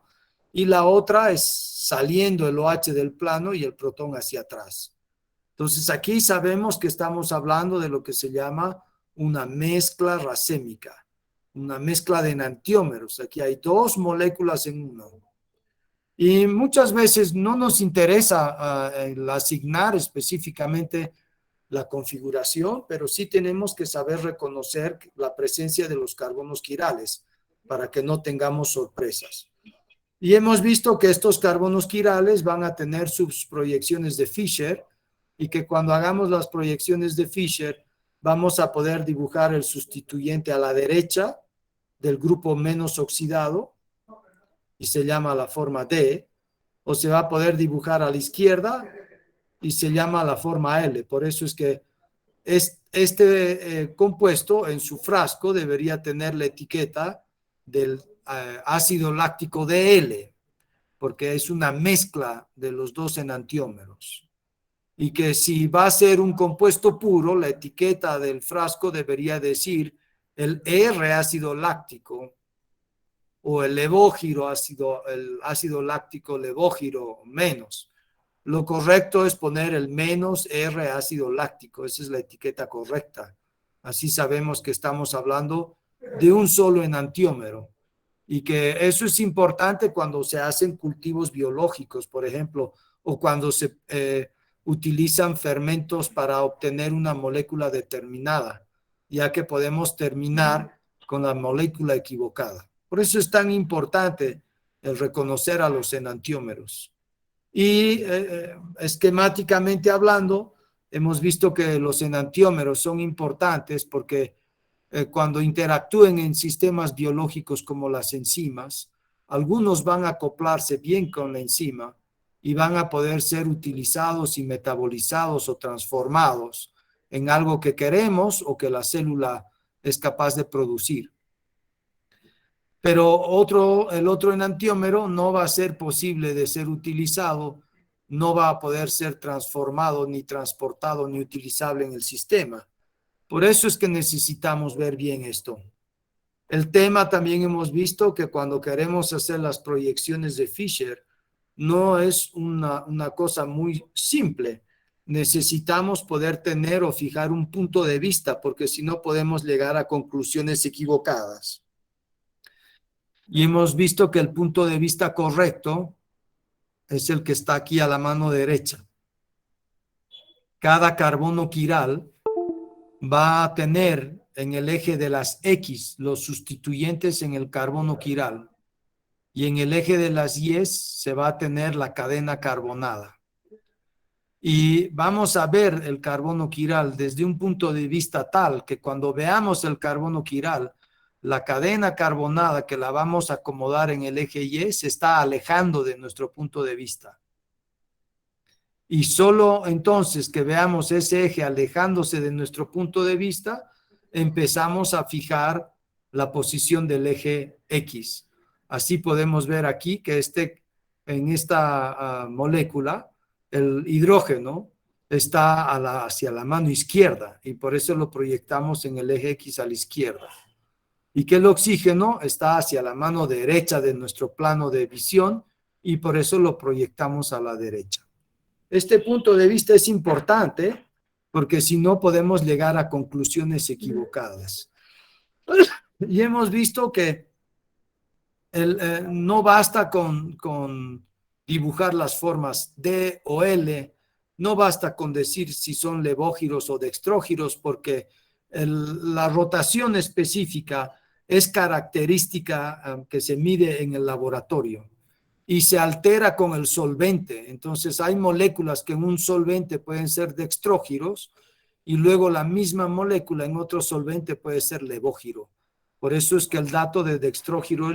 y la otra es saliendo el OH del plano y el protón hacia atrás. Entonces aquí sabemos que estamos hablando de lo que se llama una mezcla racémica, una mezcla de enantiómeros. Aquí hay dos moléculas en uno. Y muchas veces no nos interesa el asignar específicamente la configuración, pero sí tenemos que saber reconocer la presencia de los carbonos quirales para que no tengamos sorpresas. Y hemos visto que estos carbonos quirales van a tener sus proyecciones de Fischer y que cuando hagamos las proyecciones de Fischer vamos a poder dibujar el sustituyente a la derecha del grupo menos oxidado y se llama la forma D, o se va a poder dibujar a la izquierda y se llama la forma L. Por eso es que este compuesto en su frasco debería tener la etiqueta del ácido láctico DL, porque es una mezcla de los dos enantiómeros. Y que si va a ser un compuesto puro, la etiqueta del frasco debería decir el R ácido láctico o el levógiro el ácido láctico levógiro menos. Lo correcto es poner el menos R ácido láctico, esa es la etiqueta correcta. Así sabemos que estamos hablando de un solo enantiómero y que eso es importante cuando se hacen cultivos biológicos, por ejemplo, o cuando se utilizan fermentos para obtener una molécula determinada, ya que podemos terminar con la molécula equivocada. Por eso es tan importante el reconocer a los enantiómeros. Y esquemáticamente hablando, hemos visto que los enantiómeros son importantes porque cuando interactúen en sistemas biológicos como las enzimas, algunos van a acoplarse bien con la enzima y van a poder ser utilizados y metabolizados o transformados en algo que queremos o que la célula es capaz de producir. Pero el otro enantiómero no va a ser posible de ser utilizado, no va a poder ser transformado, ni transportado, ni utilizable en el sistema. Por eso es que necesitamos ver bien esto. El tema también hemos visto que cuando queremos hacer las proyecciones de Fischer, no es una cosa muy simple. Necesitamos poder tener o fijar un punto de vista, porque si no podemos llegar a conclusiones equivocadas. Y hemos visto que el punto de vista correcto es el que está aquí a la mano derecha. Cada carbono quiral va a tener en el eje de las X los sustituyentes en el carbono quiral y en el eje de las Y se va a tener la cadena carbonada. Y vamos a ver el carbono quiral desde un punto de vista tal que cuando veamos el carbono quiral, la cadena carbonada que la vamos a acomodar en el eje Y se está alejando de nuestro punto de vista. Y solo entonces que veamos ese eje alejándose de nuestro punto de vista, empezamos a fijar la posición del eje X. Así podemos ver aquí que en esta molécula, el hidrógeno está hacia la mano izquierda y por eso lo proyectamos en el eje X a la izquierda. Y que el oxígeno está hacia la mano derecha de nuestro plano de visión y por eso lo proyectamos a la derecha. Este punto de vista es importante porque si no podemos llegar a conclusiones equivocadas. Y hemos visto que no basta con dibujar las formas D o L, no basta con decir si son levógiros o dextrógiros porque la rotación específica es característica que se mide en el laboratorio y se altera con el solvente. Entonces hay moléculas que en un solvente pueden ser dextrógiros y luego la misma molécula en otro solvente puede ser levógiro. Por eso es que el dato de dextrógiro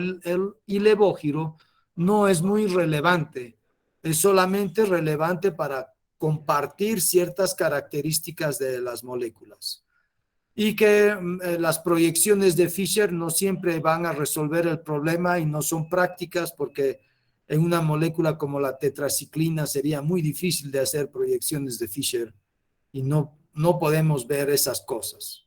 y levógiro no es muy relevante, es solamente relevante para compartir ciertas características de las moléculas. Y que las proyecciones de Fischer no siempre van a resolver el problema y no son prácticas porque en una molécula como la tetraciclina sería muy difícil de hacer proyecciones de Fischer y no podemos ver esas cosas.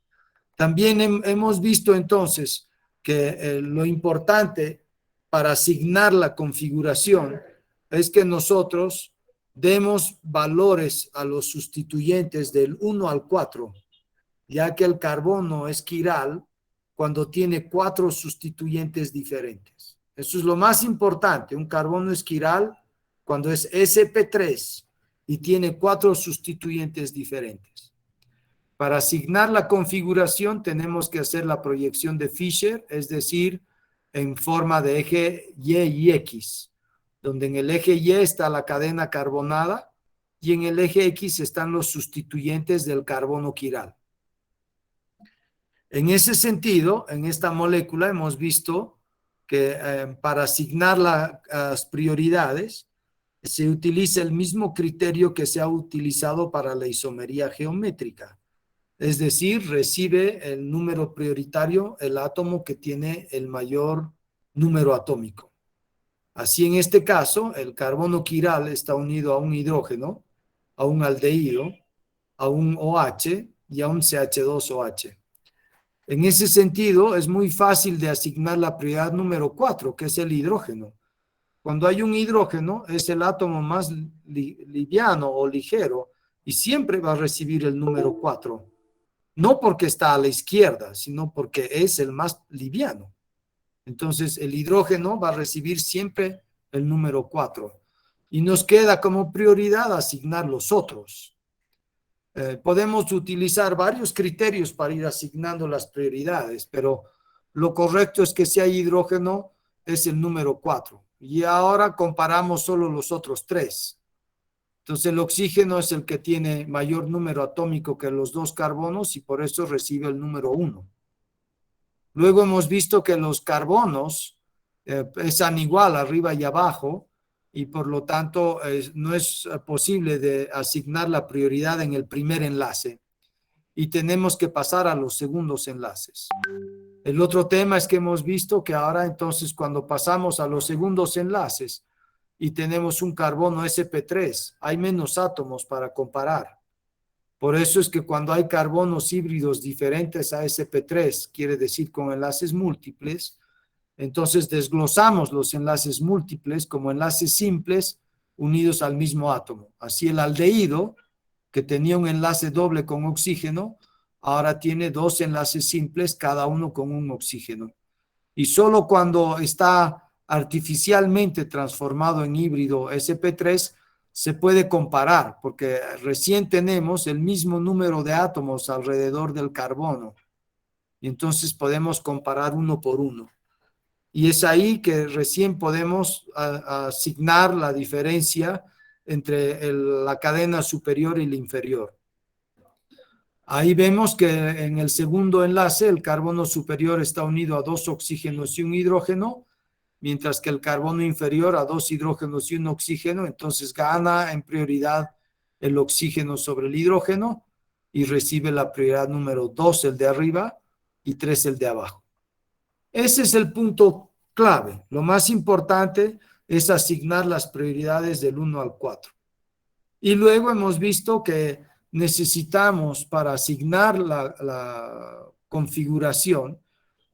También hemos visto entonces que lo importante para asignar la configuración es que nosotros demos valores a los sustituyentes del 1 al 4 ya que el carbono es quiral cuando tiene 4 sustituyentes diferentes. Eso es lo más importante. Un carbono es quiral cuando es sp3 y tiene 4 sustituyentes diferentes. Para asignar la configuración tenemos que hacer la proyección de Fisher, es decir, en forma de eje Y y X, donde en el eje Y está la cadena carbonada y en el eje X están los sustituyentes del carbono quiral. En ese sentido, en esta molécula hemos visto que para asignar las prioridades se utiliza el mismo criterio que se ha utilizado para la isomería geométrica. Es decir, recibe el número prioritario el átomo que tiene el mayor número atómico. Así en este caso, el carbono quiral está unido a un hidrógeno, a un aldehído, a un OH y a un CH2OH. En ese sentido, es muy fácil de asignar la prioridad número 4, que es el hidrógeno. Cuando hay un hidrógeno, es el átomo más liviano o ligero y siempre va a recibir el número 4. No porque está a la izquierda, sino porque es el más liviano. Entonces, el hidrógeno va a recibir siempre el número 4. Y nos queda como prioridad asignar los otros. Podemos utilizar varios criterios para ir asignando las prioridades, pero lo correcto es que si hay hidrógeno, es el número 4. Y ahora comparamos solo los otros 3. Entonces el oxígeno es el que tiene mayor número atómico que los 2 carbonos y por eso recibe el número 1. Luego hemos visto que los carbonos pesan igual arriba y abajo y por lo tanto no es posible de asignar la prioridad en el primer enlace y tenemos que pasar a los segundos enlaces. El otro tema es que hemos visto que ahora entonces cuando pasamos a los segundos enlaces y tenemos un carbono sp3, hay menos átomos para comparar. Por eso es que cuando hay carbonos híbridos diferentes a sp3, quiere decir con enlaces múltiples, entonces desglosamos los enlaces múltiples como enlaces simples unidos al mismo átomo. Así el aldehído, que tenía un enlace doble con oxígeno, ahora tiene 2 enlaces simples, cada uno con un oxígeno. Y solo cuando está artificialmente transformado en híbrido sp3 se puede comparar, porque recién tenemos el mismo número de átomos alrededor del carbono. Y entonces podemos comparar uno por uno. Y es ahí que recién podemos asignar la diferencia entre la cadena superior y la inferior. Ahí vemos que en el segundo enlace el carbono superior está unido a 2 oxígenos y un hidrógeno, mientras que el carbono inferior a 2 hidrógenos y un oxígeno, entonces gana en prioridad el oxígeno sobre el hidrógeno y recibe la prioridad número 2 el de arriba y 3 el de abajo. Ese es el punto clave. Lo más importante es asignar las prioridades del 1 al 4. Y luego hemos visto que necesitamos, para asignar la configuración,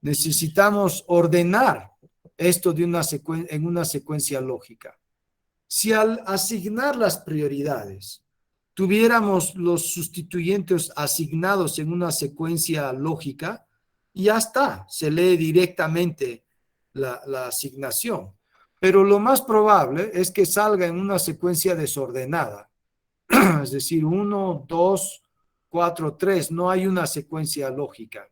necesitamos ordenar esto de en una secuencia lógica. Si al asignar las prioridades tuviéramos los sustituyentes asignados en una secuencia lógica, ya está, se lee directamente la asignación. Pero lo más probable es que salga en una secuencia desordenada. Es decir, 1, 2, 4, 3, no hay una secuencia lógica.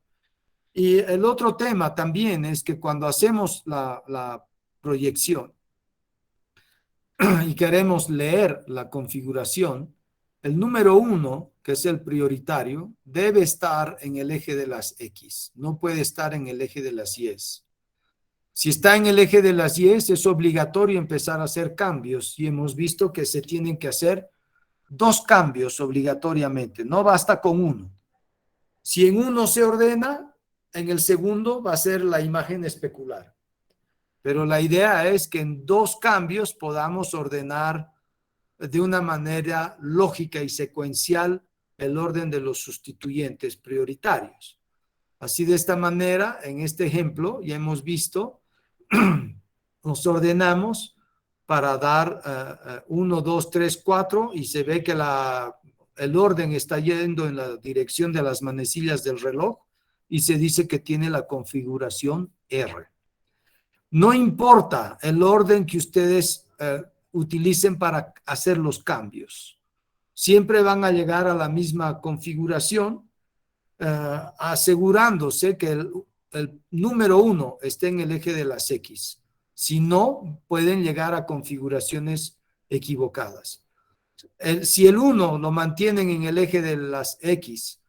Y el otro tema también es que cuando hacemos la proyección y queremos leer la configuración, el número 1, que es el prioritario, debe estar en el eje de las X, no puede estar en el eje de las Y. Si está en el eje de las Y, es obligatorio empezar a hacer cambios y hemos visto que se tienen que hacer 2 cambios obligatoriamente, no basta con uno. Si en uno se ordena, en el segundo va a ser la imagen especular. Pero la idea es que en 2 cambios podamos ordenar de una manera lógica y secuencial el orden de los sustituyentes prioritarios. Así de esta manera, en este ejemplo, ya hemos visto, nos ordenamos para dar 1, 2, 3, 4 y se ve que la el orden está yendo en la dirección de las manecillas del reloj y se dice que tiene la configuración R. No importa el orden que ustedes utilicen para hacer los cambios. Siempre van a llegar a la misma configuración, asegurándose que el número 1 esté en el eje de las X. Si no, pueden llegar a configuraciones equivocadas. Si el 1 lo mantienen en el eje de las X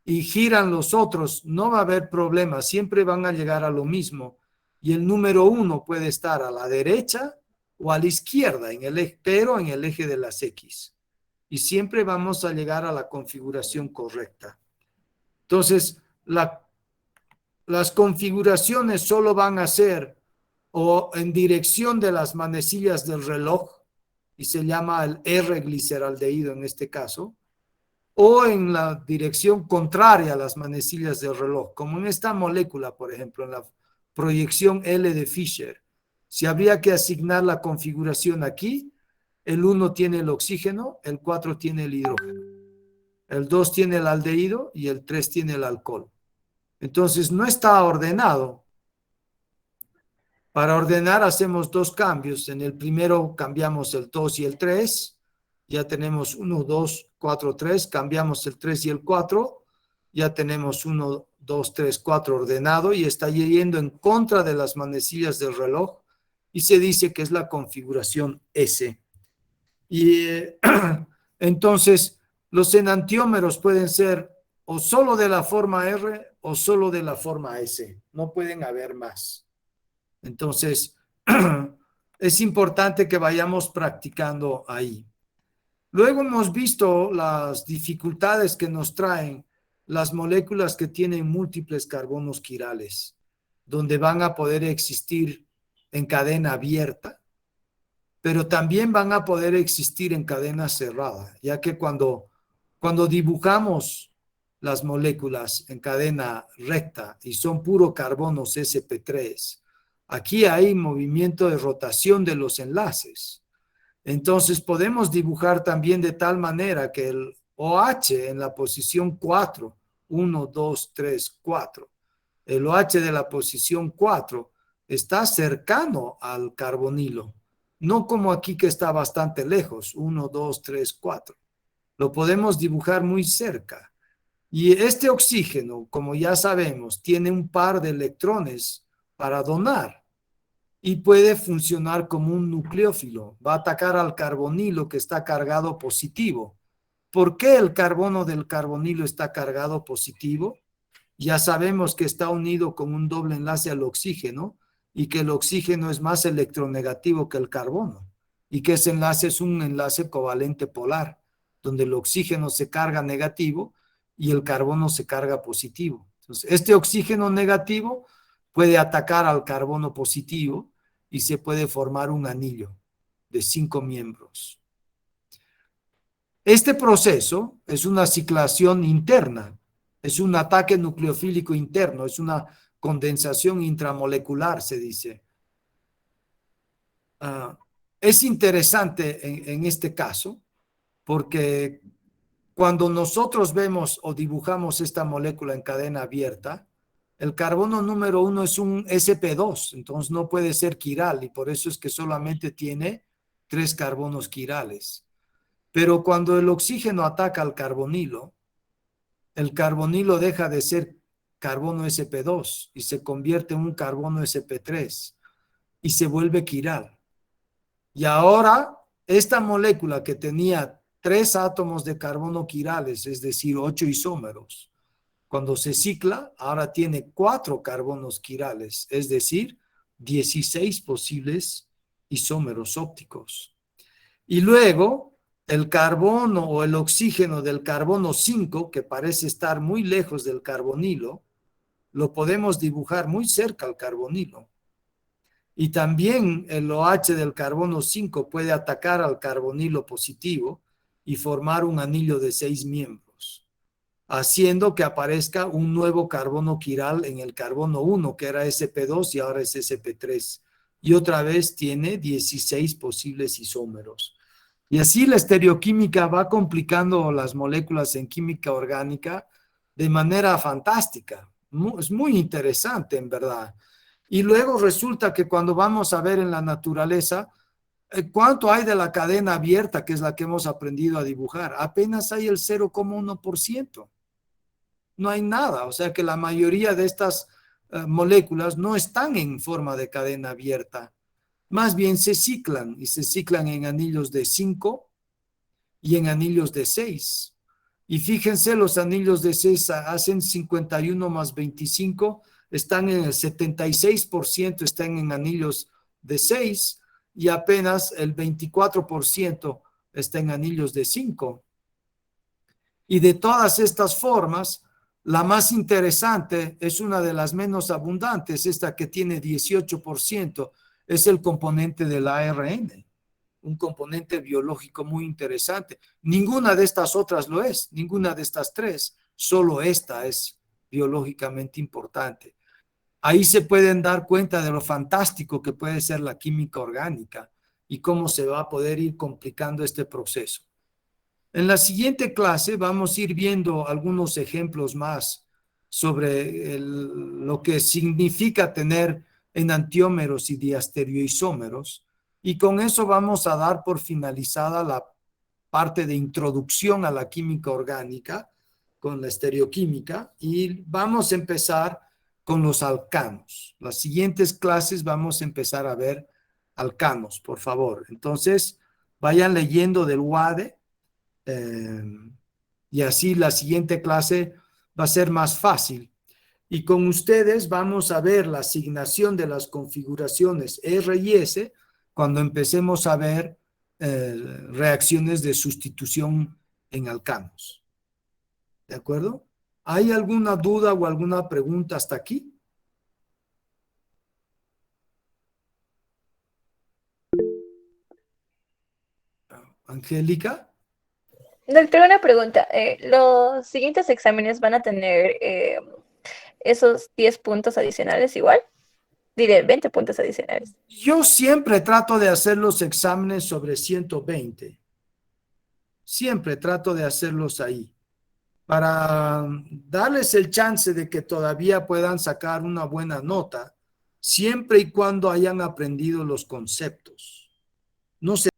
y giran los otros, no va a haber problema, siempre van a llegar a lo mismo. Y el número 1 puede estar a la derecha o a la izquierda, en el eje, pero en el eje de las X. Y siempre vamos a llegar a la configuración correcta. Entonces, las configuraciones solo van a ser o en dirección de las manecillas del reloj, y se llama el R-gliceraldehído en este caso, o en la dirección contraria a las manecillas del reloj, como en esta molécula, por ejemplo, en la proyección L de Fischer. Si habría que asignar la configuración aquí, el 1 tiene el oxígeno, el 4 tiene el hidrógeno, el 2 tiene el aldehído y el 3 tiene el alcohol. Entonces no está ordenado. Para ordenar hacemos dos cambios. En el primero cambiamos el 2 y el 3. Ya tenemos 1, 2, 4, 3. Cambiamos el 3 y el 4. Ya tenemos 1, 2, 3, 4 ordenado y está yendo en contra de las manecillas del reloj y se dice que es la configuración S. Y entonces los enantiómeros pueden ser o solo de la forma R o solo de la forma S. No pueden haber más. Entonces, es importante que vayamos practicando ahí. Luego hemos visto las dificultades que nos traen las moléculas que tienen múltiples carbonos quirales, donde van a poder existir en cadena abierta, pero también van a poder existir en cadena cerrada, ya que cuando dibujamos las moléculas en cadena recta y son puro carbonos sp3, aquí hay movimiento de rotación de los enlaces. Entonces podemos dibujar también de tal manera que el OH en la posición 4, 1, 2, 3, 4, el OH de la posición 4 está cercano al carbonilo, no como aquí que está bastante lejos, 1, 2, 3, 4. Lo podemos dibujar muy cerca. Y este oxígeno, como ya sabemos, tiene un par de electrones para donar y puede funcionar como un nucleófilo. Va a atacar al carbonilo que está cargado positivo. ¿Por qué el carbono del carbonilo está cargado positivo? Ya sabemos que está unido con un doble enlace al oxígeno y que el oxígeno es más electronegativo que el carbono y que ese enlace es un enlace covalente polar, donde el oxígeno se carga negativo y el carbono se carga positivo. Entonces, este oxígeno negativo puede atacar al carbono positivo y se puede formar un anillo de 5 miembros. Este proceso es una ciclación interna, es un ataque nucleofílico interno, es una condensación intramolecular, se dice. Es interesante en este caso porque cuando nosotros vemos o dibujamos esta molécula en cadena abierta, el carbono número 1 es un sp2, entonces no puede ser quiral y por eso es que solamente tiene 3 carbonos quirales. Pero cuando el oxígeno ataca al carbonilo, el carbonilo deja de ser carbono sp2 y se convierte en un carbono sp3 y se vuelve quiral. Y ahora esta molécula que tenía 3 átomos de carbono quirales, es decir, 8 isómeros, cuando se cicla, ahora tiene 4 carbonos quirales, es decir, 16 posibles isómeros ópticos. Y luego, el carbono o el oxígeno del carbono 5, que parece estar muy lejos del carbonilo, lo podemos dibujar muy cerca al carbonilo. Y también el OH del carbono 5 puede atacar al carbonilo positivo y formar un anillo de 6 miembros, haciendo que aparezca un nuevo carbono quiral en el carbono 1, que era sp2 y ahora es sp3. Y otra vez tiene 16 posibles isómeros. Y así la estereoquímica va complicando las moléculas en química orgánica de manera fantástica. Es muy interesante, en verdad. Y luego resulta que cuando vamos a ver en la naturaleza, ¿cuánto hay de la cadena abierta, que es la que hemos aprendido a dibujar? Apenas hay el 0,1%. No hay nada. O sea que la mayoría de estas moléculas no están en forma de cadena abierta. Más bien se ciclan y se ciclan en anillos de 5 y en anillos de 6. Y fíjense, los anillos de 6 hacen 51 más 25, están en el 76%, están en anillos de 6 y apenas el 24% está en anillos de 5. Y de todas estas formas, la más interesante es una de las menos abundantes, esta que tiene 18%, es el componente del ARN, un componente biológico muy interesante. Ninguna de estas otras lo es, ninguna de estas tres, solo esta es biológicamente importante. Ahí se pueden dar cuenta de lo fantástico que puede ser la química orgánica y cómo se va a poder ir complicando este proceso. En la siguiente clase vamos a ir viendo algunos ejemplos más sobre lo que significa tener enantiómeros y diastereoisómeros, y con eso vamos a dar por finalizada la parte de introducción a la química orgánica con la estereoquímica, y vamos a empezar con los alcanos. Las siguientes clases vamos a empezar a ver alcanos, por favor. Entonces, vayan leyendo del WADE. Y así la siguiente clase va a ser más fácil. Y con ustedes vamos a ver la asignación de las configuraciones R y S cuando empecemos a ver reacciones de sustitución en alcanos. ¿De acuerdo? ¿Hay alguna duda o alguna pregunta hasta aquí? Angélica. Doctor, una pregunta. ¿Los siguientes exámenes van a tener esos 10 puntos adicionales igual? Diré, 20 puntos adicionales. Yo siempre trato de hacer los exámenes sobre 120. Siempre trato de hacerlos ahí, para darles el chance de que todavía puedan sacar una buena nota, siempre y cuando hayan aprendido los conceptos. No se